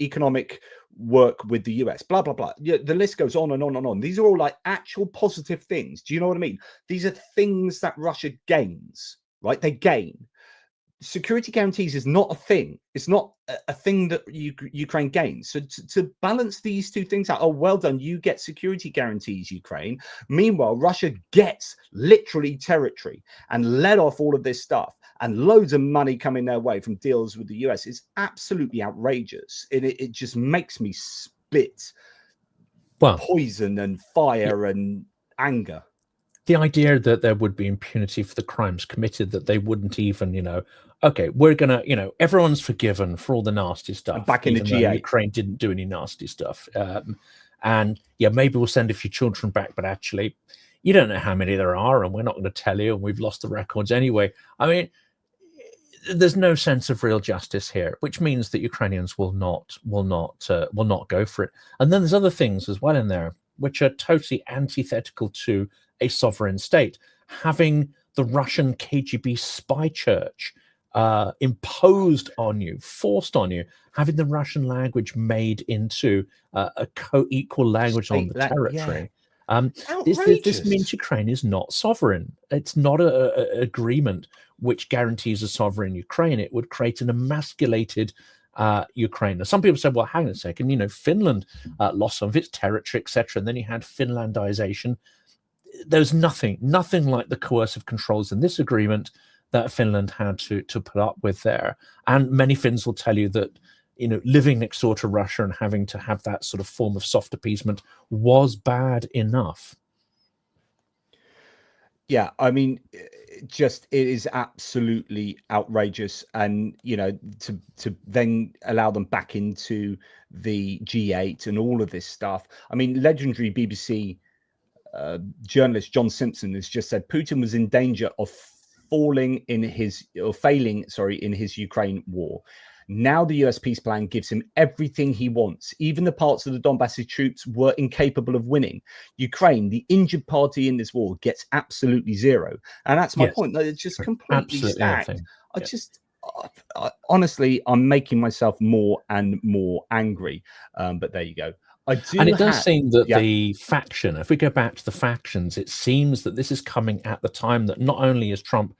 B: Economic work with the US, blah blah blah. Yeah, the list goes on and on and on. These are all like actual positive things. Do you know what I mean? These are things that Russia gains, right? They gain. security guarantees is not a thing. It's not a thing that Ukraine gains. So to balance these two things out, oh, well done, you get security guarantees, Ukraine. Meanwhile, Russia gets literally territory and let off all of this stuff, and loads of money coming their way from deals with the US. Is absolutely outrageous. It just makes me spit poison and fire and anger.
A: The idea that there would be impunity for the crimes committed, that they wouldn't even, you know, okay, we're gonna, you know, everyone's forgiven for all the nasty stuff.
B: And back in the G8,
A: Ukraine didn't do any nasty stuff, and yeah, maybe we'll send a few children back, but actually, you don't know how many there are, and we're not going to tell you, and we've lost the records anyway. I mean, there's no sense of real justice here, which means that Ukrainians will not go for it. And then there's other things as well in there which are totally antithetical to a sovereign state. Having the Russian KGB spy church imposed on you, forced on you, having the Russian language made into a co-equal language on the territory. This means Ukraine is not sovereign. It's not an agreement which guarantees a sovereign Ukraine. It would create an emasculated Ukraine. Now, some people say, well, hang on a second, you know, Finland lost some of its territory, etc. And then you had Finlandization. There's nothing like the coercive controls in this agreement that Finland had to put up with there. And many Finns will tell you that, you know, living next door to Russia and having to have that sort of form of soft appeasement was bad enough.
B: Yeah, I mean, it is absolutely outrageous, and you know, to then allow them back into the G8 and all of this stuff. I mean, legendary BBC journalist John Simpson has just said Putin was in danger of failing in his Ukraine war. Now the US peace plan gives him everything he wants. Even the parts of the Donbass troops were incapable of winning. Ukraine, the injured party in this war, gets absolutely zero. And that's my point. It's just completely stacked. Honestly, I'm making myself more and more angry. But there you go.
A: And it does seem that the faction, if we go back to the factions, it seems that this is coming at the time that not only is Trump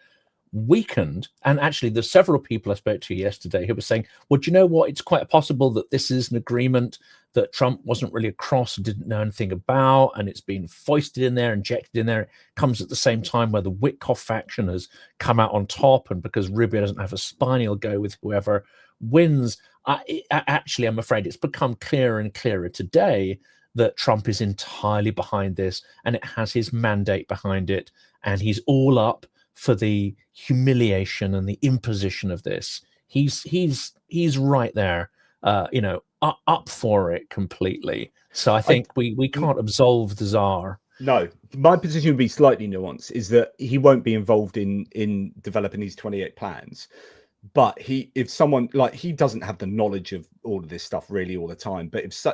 A: weakened, and actually there's several people I spoke to yesterday who were saying, well, do you know what, it's quite possible that this is an agreement that Trump wasn't really across and didn't know anything about, and it's been foisted in there, injected in there. It comes at the same time where the Witkoff faction has come out on top, and because Rubio doesn't have a spine, he'll go with whoever wins. Actually, I'm afraid it's become clearer and clearer today that Trump is entirely behind this, and it has his mandate behind it, and he's all up for the humiliation and the imposition of this. He's right there, you know, up for it completely. So I think we can't absolve the Tsar.
B: No, my position would be slightly nuanced, is that he won't be involved in developing these 28 plans. But if someone like, he doesn't have the knowledge of all of this stuff really all the time, but if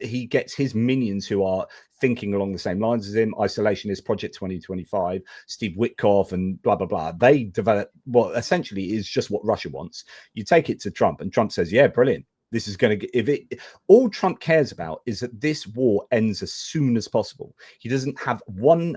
B: he gets his minions who are thinking along the same lines as him, Isolationist, Project 2025, Steve Witkoff and blah, blah, blah, they develop what essentially is just what Russia wants. You take it to Trump and Trump says, yeah, brilliant. This is going to all Trump cares about is that this war ends as soon as possible. He doesn't have one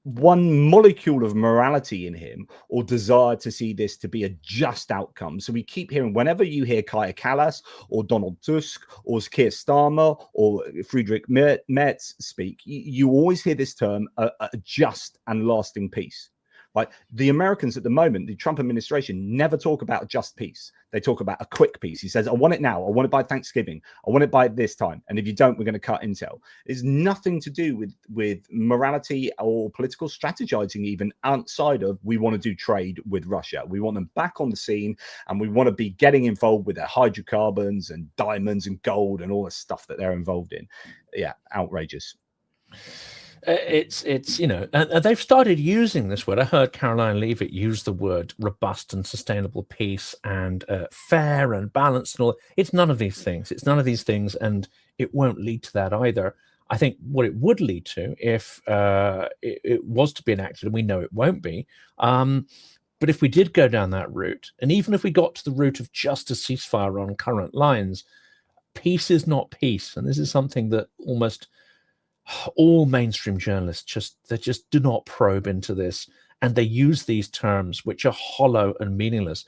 B: molecule of morality in him or desire to see this to be a just outcome. So we keep hearing, whenever you hear Kaja Kallas or Donald Tusk or Keir Starmer or Friedrich Merz speak, you always hear this term, a just and lasting peace. Like the Americans at the moment, the Trump administration never talk about a just peace. They talk about a quick peace. He says, I want it now. I want it by Thanksgiving. I want it by this time. And if you don't, we're going to cut intel. It's nothing to do with morality or political strategizing, even outside of, we want to do trade with Russia. We want them back on the scene, and we want to be getting involved with their hydrocarbons and diamonds and gold and all the stuff that they're involved in. Yeah, outrageous.
A: It's you know, and they've started using this word. I heard Caroline Leavitt use the word robust and sustainable peace and fair and balanced and all. It's none of these things. It's none of these things, and it won't lead to that either. I think what it would lead to, if it was to be enacted, and we know it won't be, but if we did go down that route, and even if we got to the route of just a ceasefire on current lines, peace is not peace. And this is something that almost all mainstream journalists just do not probe into this. and they use these terms which are hollow and meaningless.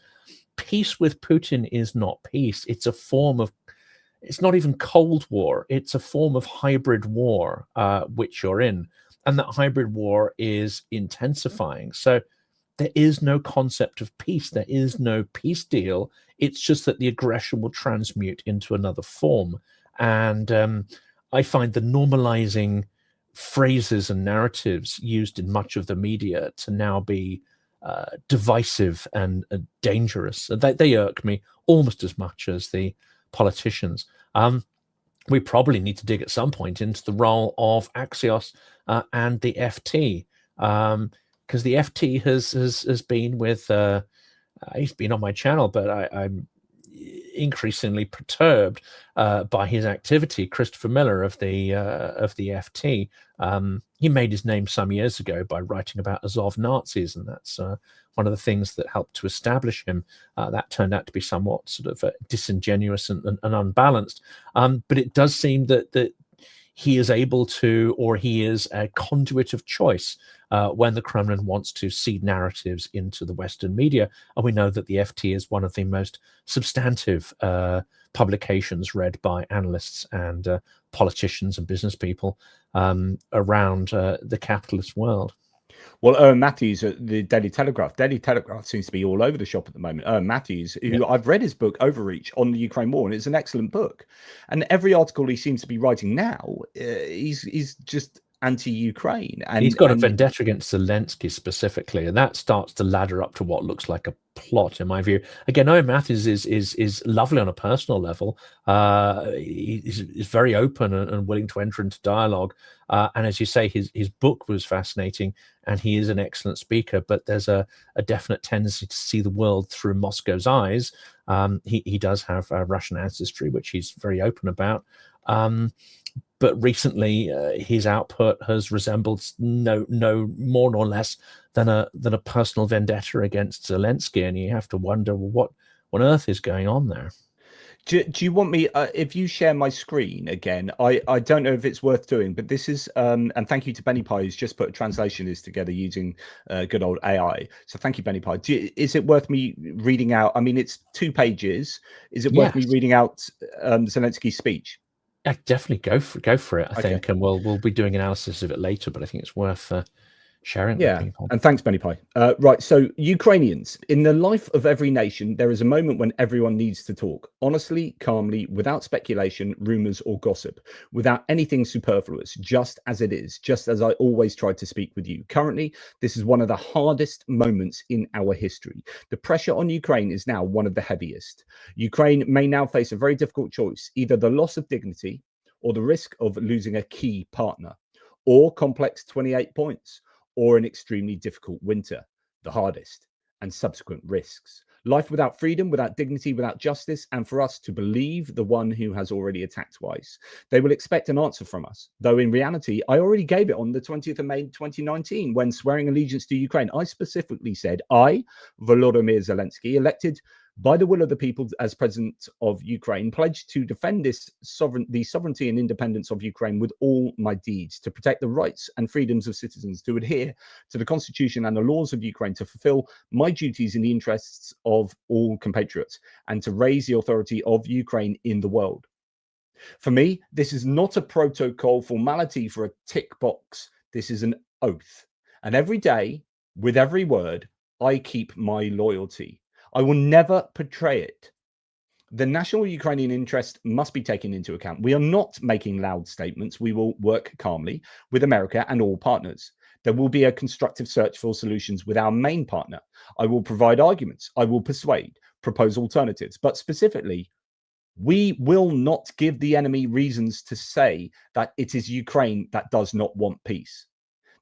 A: Peace with Putin is not peace. It's a form of, it's not even Cold War. It's a form of hybrid war, which you're in. And that hybrid war is intensifying. So there is no concept of peace. There is no peace deal. It's just that the aggression will transmute into another form. And I find the normalizing phrases and narratives used in much of the media to now be divisive and dangerous. They irk me almost as much as the politicians. We probably need to dig at some point into the role of Axios and the FT, because the FT has been with, he's been on my channel, but I'm increasingly perturbed by his activity. Christopher Miller of the FT, he made his name some years ago by writing about Azov Nazis, and that's one of the things that helped to establish him. That turned out to be somewhat sort of disingenuous and unbalanced, but it does seem that he is able to, or he is a conduit of choice when the Kremlin wants to seed narratives into the Western media. And we know that the FT is one of the most substantive publications read by analysts and politicians and business people around the capitalist world.
B: Well, Owen Matthews at the Daily Telegraph. Daily Telegraph seems to be all over the shop at the moment. Owen Matthews, who I've read his book Overreach on the Ukraine war, and it's an excellent book. And every article he seems to be writing now, he's just anti-Ukraine. And
A: he's got a vendetta against Zelensky specifically, and that starts to ladder up to what looks like a plot, in my view. Again, Owen Matthews is lovely on a personal level. He's very open and willing to enter into dialogue. And as you say, his book was fascinating, and he is an excellent speaker. But there's a definite tendency to see the world through Moscow's eyes. He does have Russian ancestry, which he's very open about. But recently, his output has resembled no more nor less than a personal vendetta against Zelensky, and you have to wonder, well, what on earth is going on there?
B: Do you want me, if you share my screen again, I don't know if it's worth doing, but this is, and thank you to Benny Pie, who's just put a translation of this together using good old AI. So thank you, Benny Pie. Is it worth me reading out? I mean, it's 2 pages. Is it worth me reading out Zelensky's speech?
A: Yeah, definitely go for it. I think, and we'll be doing analysis of it later, but I think it's worth sharing with people.
B: And thanks, Benny Pie. Right, so Ukrainians, in the life of every nation, there is a moment when everyone needs to talk honestly, calmly, without speculation, rumors, or gossip, without anything superfluous, just as it is, just as I always try to speak with you. Currently, this is one of the hardest moments in our history. The pressure on Ukraine is now one of the heaviest. Ukraine may now face a very difficult choice, either the loss of dignity or the risk of losing a key partner, or complex 28 points, or an extremely difficult winter, the hardest, and subsequent risks. Life without freedom, without dignity, without justice, and for us to believe the one who has already attacked twice. They will expect an answer from us, though in reality, I already gave it on the 20th of May 2019 when swearing allegiance to Ukraine. I specifically said, I, Volodymyr Zelensky, elected by the will of the people as president of Ukraine, pledged to defend the sovereignty and independence of Ukraine with all my deeds, to protect the rights and freedoms of citizens, to adhere to the constitution and the laws of Ukraine, to fulfill my duties in the interests of all compatriots, and to raise the authority of Ukraine in the world. For me, this is not a protocol formality for a tick box. This is an oath. And every day, with every word, I keep my loyalty. I will never betray it. The national Ukrainian interest must be taken into account. We are not making loud statements. We will work calmly with America and all partners. There will be a constructive search for solutions with our main partner. I will provide arguments. I will persuade, propose alternatives. But specifically, we will not give the enemy reasons to say that it is Ukraine that does not want peace,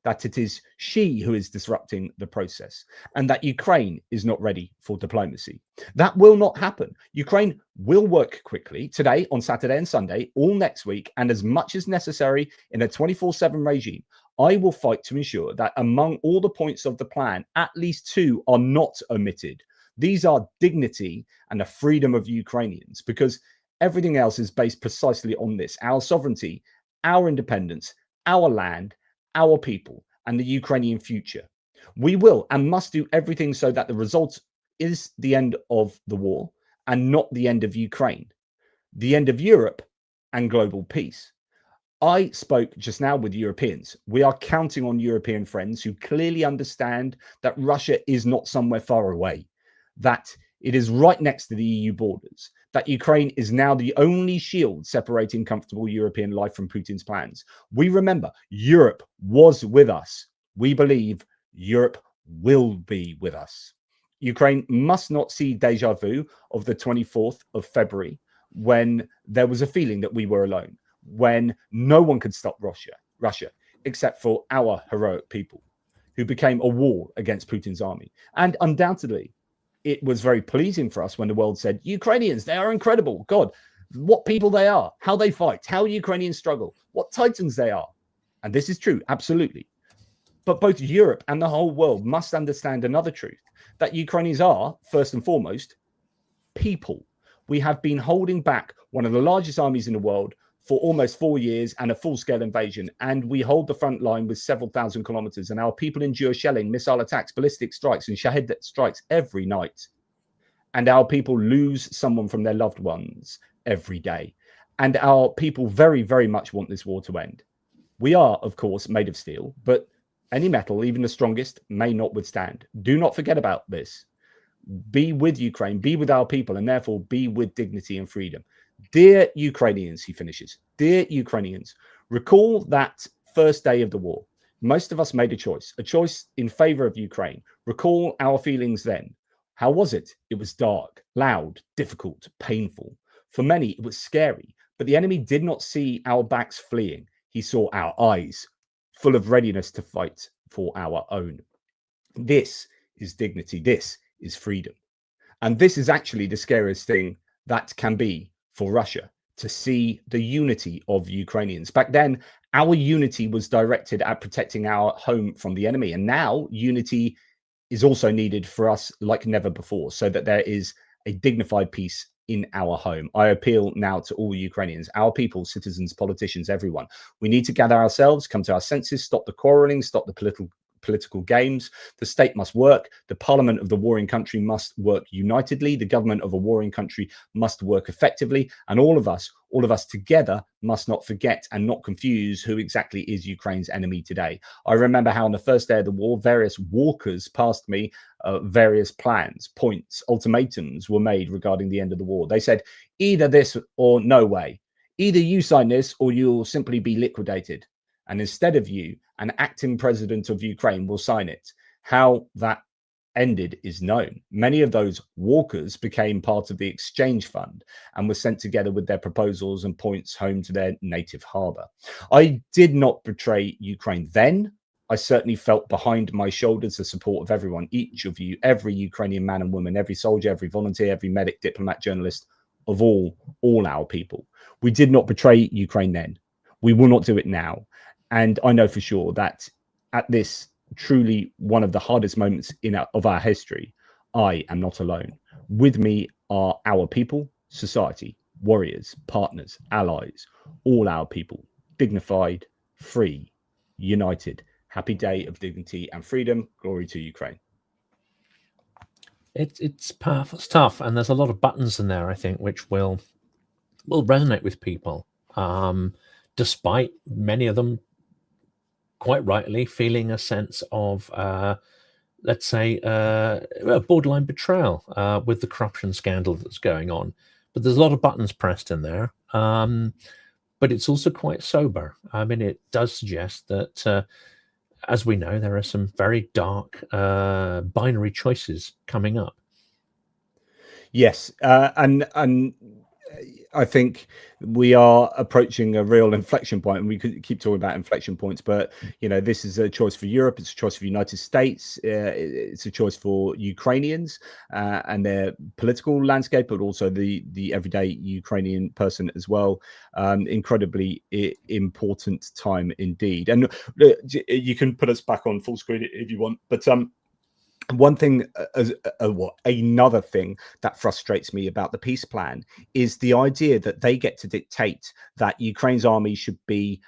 B: that it is she who is disrupting the process, and that Ukraine is not ready for diplomacy. That will not happen. Ukraine will work quickly today, on Saturday and Sunday, all next week, and as much as necessary in a 24/7 regime. I will fight to ensure that among all the points of the plan, at least 2 are not omitted. These are dignity and the freedom of Ukrainians, because everything else is based precisely on this: our sovereignty, our independence, our land, our people, and the Ukrainian future. We will and must do everything so that the result is the end of the war and not the end of Ukraine, the end of Europe and global peace. I spoke just now with Europeans. We are counting on European friends who clearly understand that Russia is not somewhere far away, that it is right next to the EU borders, that Ukraine is now the only shield separating comfortable European life from Putin's plans. We remember Europe was with us. We believe Europe will be with us. Ukraine must not see deja vu of the 24th of February when there was a feeling that we were alone, when no one could stop Russia, except for our heroic people who became a wall against Putin's army. And undoubtedly, it was very pleasing for us when the world said, Ukrainians, they are incredible. God, what people they are, how they fight, how Ukrainians struggle, what titans they are. And this is true, absolutely. But both Europe and the whole world must understand another truth, that Ukrainians are, first and foremost, people. We have been holding back one of the largest armies in the world for almost 4 years and a full-scale invasion, and we hold the front line with several thousand kilometers, and our people endure shelling, missile attacks, ballistic strikes, and Shahed strikes every night. And our people lose someone from their loved ones every day. And our people very, very much want this war to end. We are, of course, made of steel, but any metal, even the strongest, may not withstand. Do not forget about this. Be with Ukraine, be with our people, and therefore be with dignity and freedom. Dear Ukrainians, he finishes, dear Ukrainians, recall that first day of the war. Most of us made a choice in favor of Ukraine. Recall our feelings then. How was it? It was dark, loud, difficult, painful. For many, it was scary, but the enemy did not see our backs fleeing. He saw our eyes, full of readiness to fight for our own. This is dignity. This is freedom. And this is actually the scariest thing that can be for Russia, to see the unity of Ukrainians. Back then, our unity was directed at protecting our home from the enemy. And now unity is also needed for us like never before, so that there is a dignified peace in our home. I appeal now to all Ukrainians, our people, citizens, politicians, everyone. We need to gather ourselves, come to our senses, stop the quarreling, stop the political games. The state must work. The parliament of the warring country must work unitedly. The government of a warring country must work effectively. And all of us together must not forget and not confuse who exactly is Ukraine's enemy today. I remember how on the first day of the war, various walkers passed me, various plans, points, ultimatums were made regarding the end of the war. They said, either this or no way. Either you sign this or you'll simply be liquidated. And instead of you, an acting president of Ukraine will sign it. How that ended is known. Many of those walkers became part of the exchange fund and were sent together with their proposals and points home to their native harbor. I did not betray Ukraine then. I certainly felt behind my shoulders the support of everyone, each of you, every Ukrainian man and woman, every soldier, every volunteer, every medic, diplomat, journalist, of all our people. We did not betray Ukraine then. We will not do it now. And I know for sure that at this truly one of the hardest moments of our history, I am not alone. With me are our people, society, warriors, partners, allies, all our people, dignified, free, united. Happy day of dignity and freedom. Glory to Ukraine.
A: It's powerful stuff, and there's a lot of buttons in there, I think, which will resonate with people, despite many of them quite rightly feeling a sense of, let's say, borderline betrayal with the corruption scandal that's going on. But there's a lot of buttons pressed in there. But it's also quite sober. I mean, it does suggest that, as we know, there are some very dark binary choices coming up.
B: Yes, and I think we are approaching a real inflection point, and we could keep talking about inflection points, but you know, this is a choice for Europe, it's a choice for the United States, it's a choice for Ukrainians and their political landscape, but also the everyday Ukrainian person as well. Incredibly important time indeed. And you can put us back on full screen if you want, but one thing, another thing that frustrates me about the peace plan is the idea that they get to dictate that Ukraine's army should be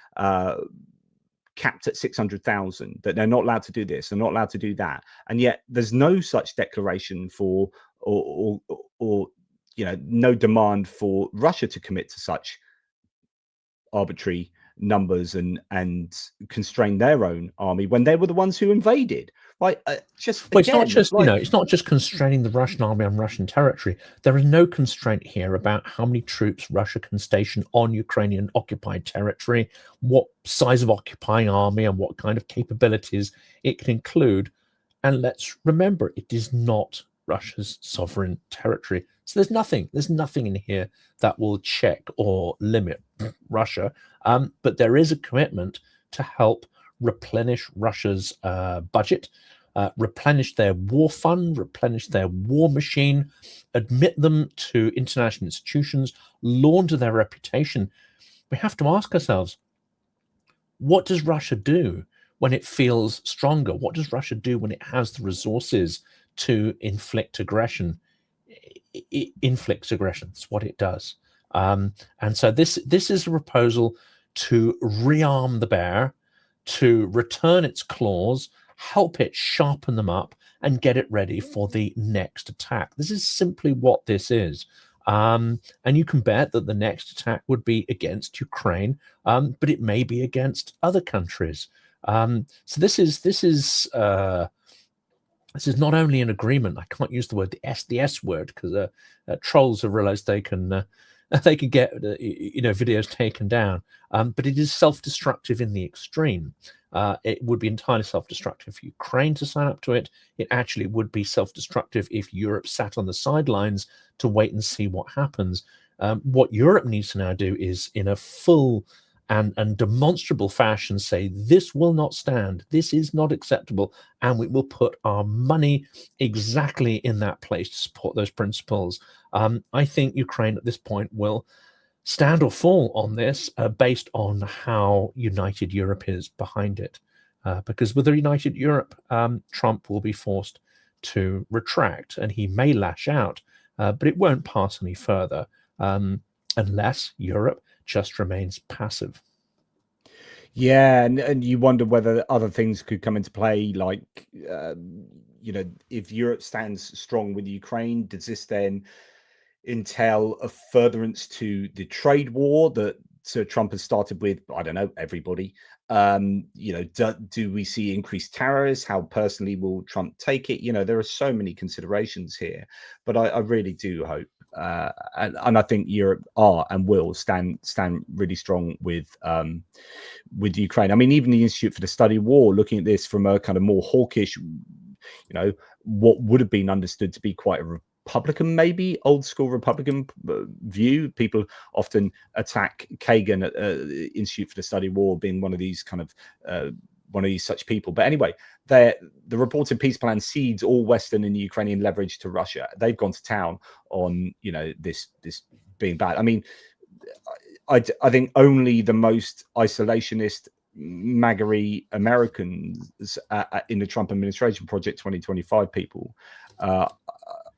B: capped at 600,000, that they're not allowed to do this, they're not allowed to do that, and yet there's no such declaration for or no demand for Russia to commit to such arbitrary numbers and constrain their own army when they were the ones who invaded. Right? It's not
A: just it's not just constraining the Russian army on Russian territory. There is no constraint here about how many troops Russia can station on Ukrainian occupied territory, what size of occupying army, and what kind of capabilities it can include. And let's remember, it is not Russia's sovereign territory. So there's nothing in here that will check or limit Russia. But there is a commitment to help replenish Russia's budget, replenish their war fund, replenish their war machine, admit them to international institutions, launder their reputation. We have to ask ourselves, what does Russia do when it feels stronger? What does Russia do when it has the resources to inflict aggression? It inflicts aggression. That's what it does. And so this is a proposal to rearm the bear, to return its claws, help it sharpen them up, and get it ready for the next attack. This is simply what this is. And you can bet that the next attack would be against Ukraine, but it may be against other countries. So this is not only an agreement. I can't use the word the S word because trolls have realized they can get videos taken down. But it is self-destructive in the extreme. It would be entirely self-destructive for Ukraine to sign up to it. It actually would be self-destructive if Europe sat on the sidelines to wait and see what happens. What Europe needs to now do is, in a full and demonstrable fashion, say this will not stand, this is not acceptable, and we will put our money exactly in that place to support those principles. I think Ukraine at this point will stand or fall on this based on how united Europe is behind it. Because with a united Europe, Trump will be forced to retract, and he may lash out, but it won't pass any further unless Europe just remains passive.
B: Yeah, and you wonder whether other things could come into play, like if Europe stands strong with Ukraine, does this then entail a furtherance to the trade war that Trump has started with, I don't know, everybody? Do we see increased tariffs? How personally will Trump take it? There are so many considerations here, but I really do hope, and I think Europe are and will stand really strong with Ukraine. I mean, even the Institute for the Study of War, looking at this from a kind of more hawkish, what would have been understood to be quite a Republican, maybe old school Republican view. People often attack Kagan at Institute for the Study of War being one of these such people. But anyway, the reported peace plan cedes all Western and Ukrainian leverage to Russia. They've gone to town on this being bad. I mean, I think only the most isolationist MAGA-y Americans in the Trump administration, Project 2025 people,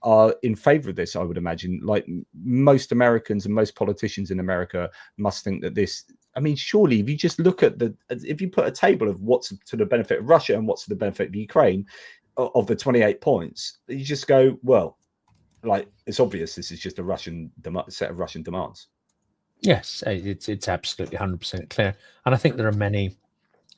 B: are in favor of this. I would imagine, like most Americans and most politicians in America must think that this, I mean, surely if you just look at if you put a table of what's to the benefit of Russia and what's to the benefit of Ukraine, of the 28 points, you just go, well, like, it's obvious this is just a set of Russian demands.
A: Yes, it's absolutely 100% clear. And I think there are many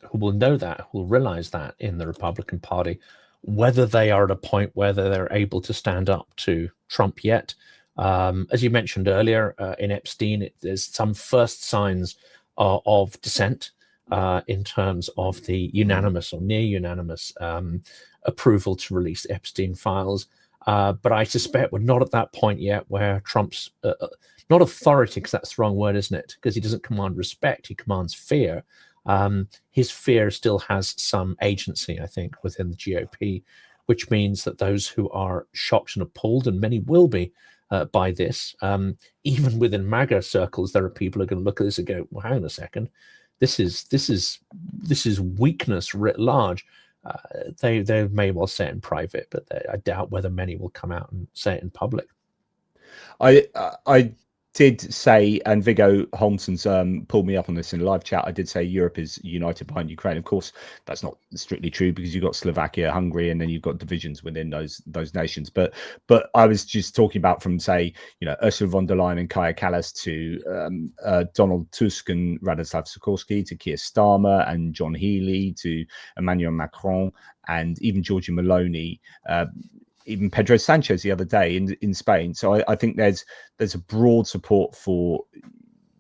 A: who will know that, who will realize that in the Republican Party. Whether they are at a point where they're able to stand up to Trump yet. As you mentioned earlier, in Epstein, there's some first signs of dissent in terms of the unanimous or near unanimous approval to release Epstein files. But I suspect we're not at that point yet where Trump's, not authority, because that's the wrong word, isn't it? Because he doesn't command respect, he commands fear. His fear still has some agency, I think, within the GOP, which means that those who are shocked and appalled, and many will be by this, even within MAGA circles, there are people who are going to look at this and go, well, hang on a second, this is weakness writ large. They may well say it in private, but I doubt whether many will come out and say it in public.
B: I did say, and Viggo Holmson's pulled me up on this in a live chat, I did say Europe is united behind Ukraine. Of course, that's not strictly true because you've got Slovakia, Hungary, and then you've got divisions within those nations. But I was just talking about from, say, Ursula von der Leyen and Kaja Kallas to Donald Tusk and Radoslav Sikorski, to Keir Starmer and John Healey, to Emmanuel Macron, and even Giorgia Meloni, even Pedro Sanchez the other day in Spain. So I think there's a broad support for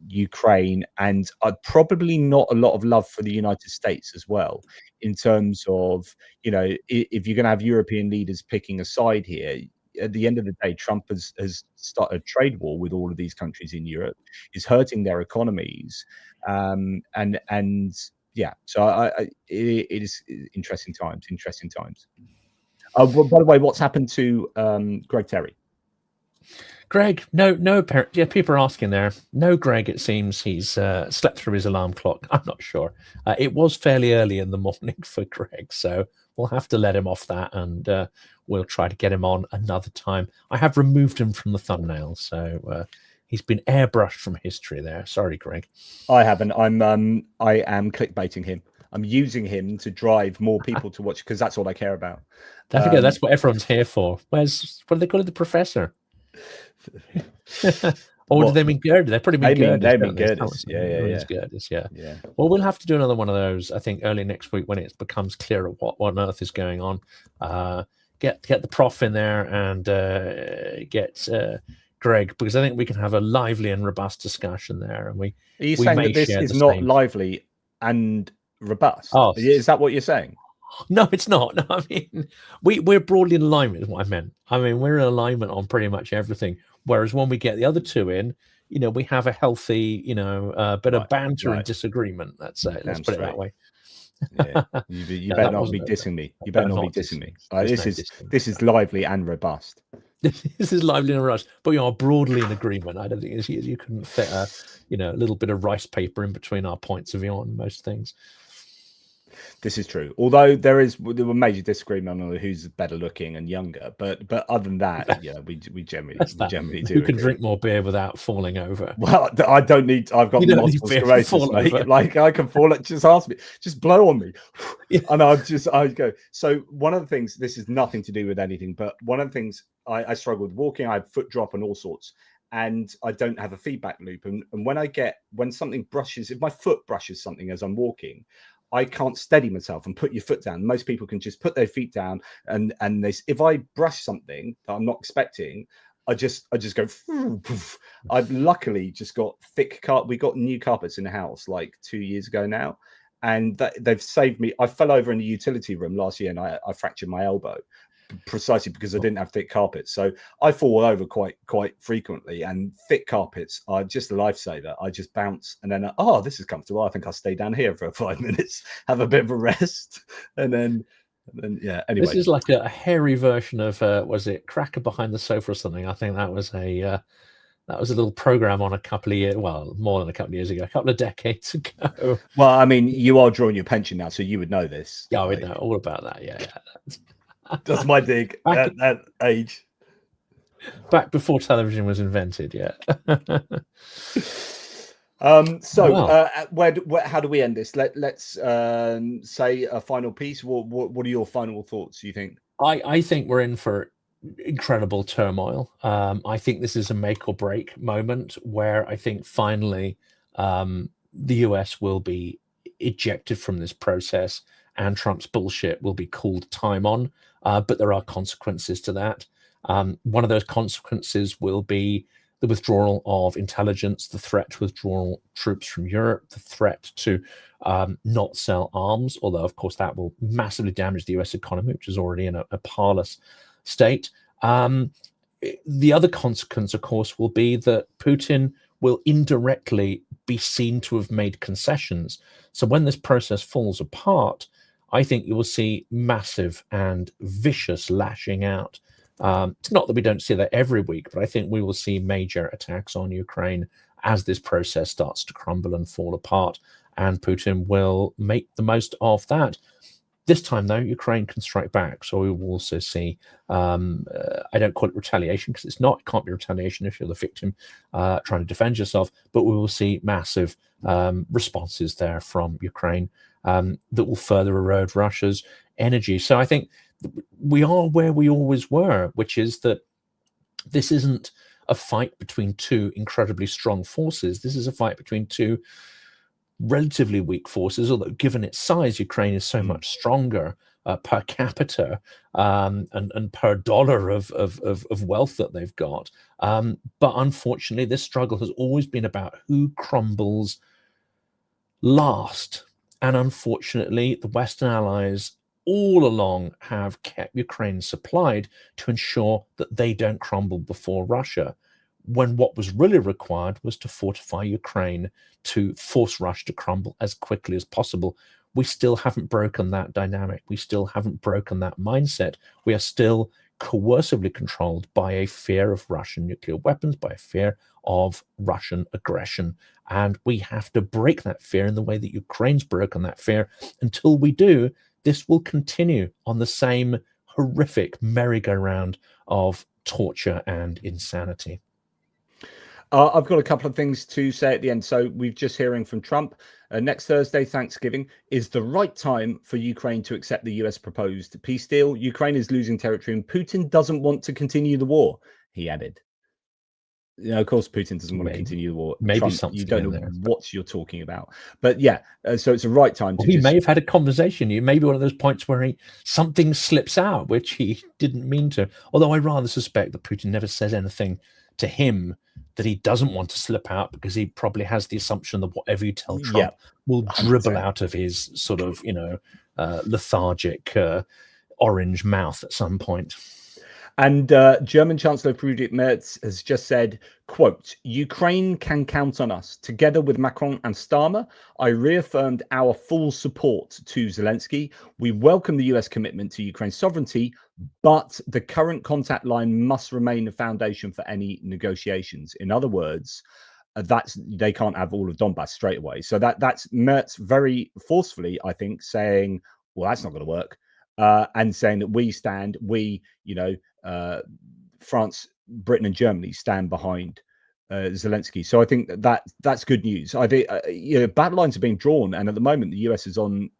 B: Ukraine, and probably not a lot of love for the United States as well, in terms of, if you're going to have European leaders picking a side here. At the end of the day, Trump has started a trade war with all of these countries in Europe, is hurting their economies, and yeah. So it is interesting times. By the way, what's happened to Greg Terry?
A: Greg, no, yeah, people are asking there. No, Greg, it seems he's slept through his alarm clock. I'm not sure. It was fairly early in the morning for Greg, so we'll have to let him off that, and we'll try to get him on another time. I have removed him from the thumbnail, so he's been airbrushed from history there. Sorry, Greg.
B: I haven't. I am clickbaiting him. I'm using him to drive more people to watch, because that's all I care about.
A: Don't forget, that's what everyone's here for. What do they call it? The professor? Or do they mean Gerda? They probably mean Gerda.
B: They mean Gerdas. Yeah.
A: Well, we'll have to do another one of those, I think, early next week when it becomes clearer what on earth is going on. Get the prof in there and get Greg, because I think we can have a lively and robust discussion there. And
B: are you saying that this is not lively and robust?
A: Oh,
B: is that what you're saying?
A: No, it's not. No, I mean, we're broadly in alignment is what I meant. I mean, we're in alignment on pretty much everything. Whereas when we get the other two in, we have a healthy, bit of banter and disagreement. Let's put it that way.
B: Yeah. You better not be dissing me. You better not be dissing me. This is lively and robust.
A: This is lively and robust, but we are broadly in agreement. I don't think you couldn't fit a little bit of rice paper in between our points of view on most things.
B: This is true. Although there were major disagreement on who's better looking and younger, but other than that, yeah, we generally do.
A: Who can drink more beer without falling over?
B: Well, I don't need. I've got multiple sclerosis, mate. Like I can fall. Just ask me. Just blow on me, and I go. So one of the things. This is nothing to do with anything, but one of the things I struggle with walking. I have foot drop and all sorts. And I don't have a feedback loop. And when something brushes, if my foot brushes something as I'm walking, I can't steady myself and put your foot down. Most people can just put their feet down, and if I brush something that I'm not expecting, I just go. I've luckily just got thick carpet. We got new carpets in the house like 2 years ago now, and they've saved me. I fell over in the utility room last year, and I fractured my elbow, precisely because I didn't have thick carpets. So I fall over quite frequently, and thick carpets are just a lifesaver. I just bounce, and then this is comfortable. I think I'll stay down here for 5 minutes, have a bit of a rest, and then yeah. Anyway,
A: this is like a hairy version of was it Cracker Behind the Sofa or something? I think that was a little program on a couple of years, well, more than a couple of years ago, a couple of decades ago.
B: Well, I mean, you are drawing your pension now, so you would know this.
A: Yeah, I would know all about that. Yeah.
B: That's my dig at that age.
A: Back before television was invented, yeah.
B: How do we end this? Let's say a final piece. What are your final thoughts, you think?
A: I think we're in for incredible turmoil. I think this is a make or break moment where I think finally the US will be ejected from this process and Trump's bullshit will be called time on. But there are consequences to that. One of those consequences will be the withdrawal of intelligence, the threat to withdraw troops from Europe, the threat to not sell arms, although, of course, that will massively damage the US economy, which is already in a parlous state. The other consequence, of course, will be that Putin will indirectly be seen to have made concessions. So when this process falls apart, I think you will see massive and vicious lashing out. It's not that we don't see that every week, but I think we will see major attacks on Ukraine as this process starts to crumble and fall apart, and Putin will make the most of that. This time, though, Ukraine can strike back. So we will also see, I don't call it retaliation because it's not. It can't be retaliation if you're the victim trying to defend yourself. But we will see massive responses there from Ukraine that will further erode Russia's energy. So I think we are where we always were, which is that this isn't a fight between two incredibly strong forces. This is a fight between two relatively weak forces, although given its size, Ukraine is so much stronger per capita and per dollar of wealth that they've got. But unfortunately, this struggle has always been about who crumbles last. And unfortunately, the Western allies all along have kept Ukraine supplied to ensure that they don't crumble before Russia, when what was really required was to fortify Ukraine to force Russia to crumble as quickly as possible. We still haven't broken that dynamic. We still haven't broken that mindset. We are still coercively controlled by a fear of Russian nuclear weapons, by a fear of Russian aggression. And we have to break that fear in the way that Ukraine's broken that fear. Until we do, this will continue on the same horrific merry-go-round of torture and insanity.
B: I've got a couple of things to say at the end. So we've just hearing from Trump. Next Thursday, Thanksgiving, is the right time for Ukraine to accept the US proposed peace deal. Ukraine is losing territory and Putin doesn't want to continue the war, he added. You know, of course, Putin doesn't want to continue the war.
A: Maybe
B: Trump,
A: something
B: you don't know
A: there,
B: what you're talking about. But yeah, so it's the right time to
A: he may have had a conversation. You may be one of those points where something slips out, which he didn't mean to. Although I rather suspect that Putin never says anything to him that he doesn't want to slip out, because he probably has the assumption that whatever you tell Trump will dribble 100%. Out of his sort of, lethargic orange mouth at some point.
B: And German Chancellor Friedrich Merz has just said, quote, Ukraine can count on us. Together with Macron and Starmer, I reaffirmed our full support to Zelensky. We welcome the US commitment to Ukraine's sovereignty, but the current contact line must remain the foundation for any negotiations. In other words, they can't have all of Donbass straight away. So that's Merz very forcefully, I think, saying, well, that's not going to work. And saying that France, Britain, and Germany stand behind Zelensky. So I think that's good news. I think battle lines are being drawn, and at the moment the US is on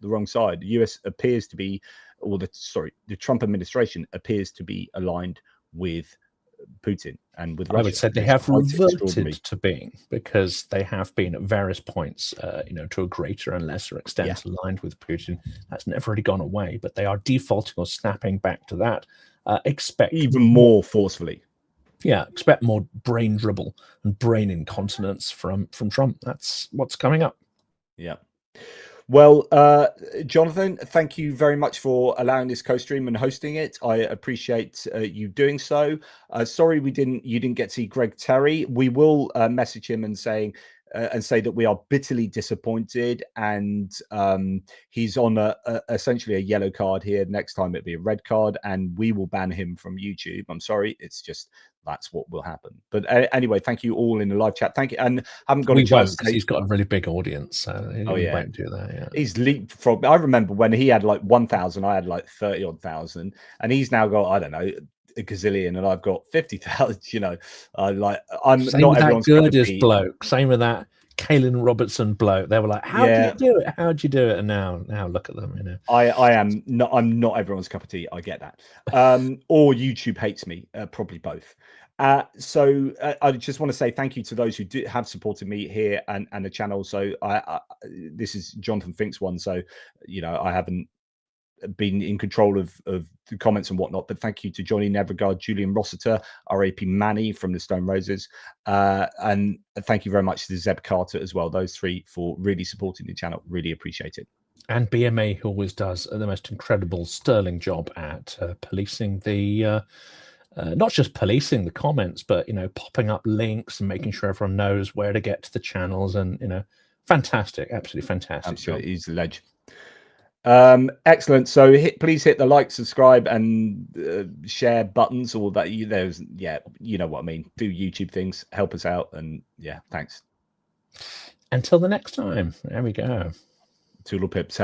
B: the wrong side. The US appears to be, the Trump administration appears to be aligned with Putin and with Russia.
A: I would say they have reverted to being, because they have been at various points, to a greater and lesser extent aligned with Putin. That's never really gone away, but they are defaulting or snapping back to that. Expect
B: even more forcefully.
A: Yeah, expect more brain dribble and brain incontinence from Trump. That's what's coming up.
B: Yeah. Well, Jonathan, thank you very much for allowing this co-stream and hosting it. I appreciate you doing so. Sorry you didn't get to see Greg Terry. We will message him and say that we are bitterly disappointed, and he's on essentially a yellow card here. Next time it'll be a red card, and we will ban him from YouTube. I'm sorry, it's just that's what will happen. But anyway, thank you all in the live chat. Thank you, and haven't got a chance
A: because he's got a really big audience. So he won't do that. Yeah,
B: he's leaped from. I remember when he had like 1,000, I had like 30,000, and he's now got, I don't know, a gazillion, and I've got 50,000. I'm
A: same
B: not
A: with
B: everyone's
A: that Girdis bloke. Same with that Kaylin Robertson bloke. They were like, "How do you do it? How'd you do it?" And now look at them.
B: I'm not everyone's cup of tea. I get that. Or YouTube hates me. Probably both. So I just want to say thank you to those who have supported me here and the channel. So this is Jonathan Fink's one. So I haven't been in control of the comments and whatnot, but thank you to Johnny Nevregard, Julian Rossiter, RAP Manny from the Stone Roses, and thank you very much to Zeb Carter as well. Those three for really supporting the channel. Really appreciate it.
A: And BMA, who always does the most incredible, sterling job at policing the not just policing the comments, but popping up links and making sure everyone knows where to get to the channels, and fantastic, absolutely fantastic.
B: Absolutely, he's a legend. Excellent. So please hit the like, subscribe, and share buttons, or that you know what I mean. Do YouTube things, help us out, and thanks.
A: Until the next time. There we go.
B: Toodle pips.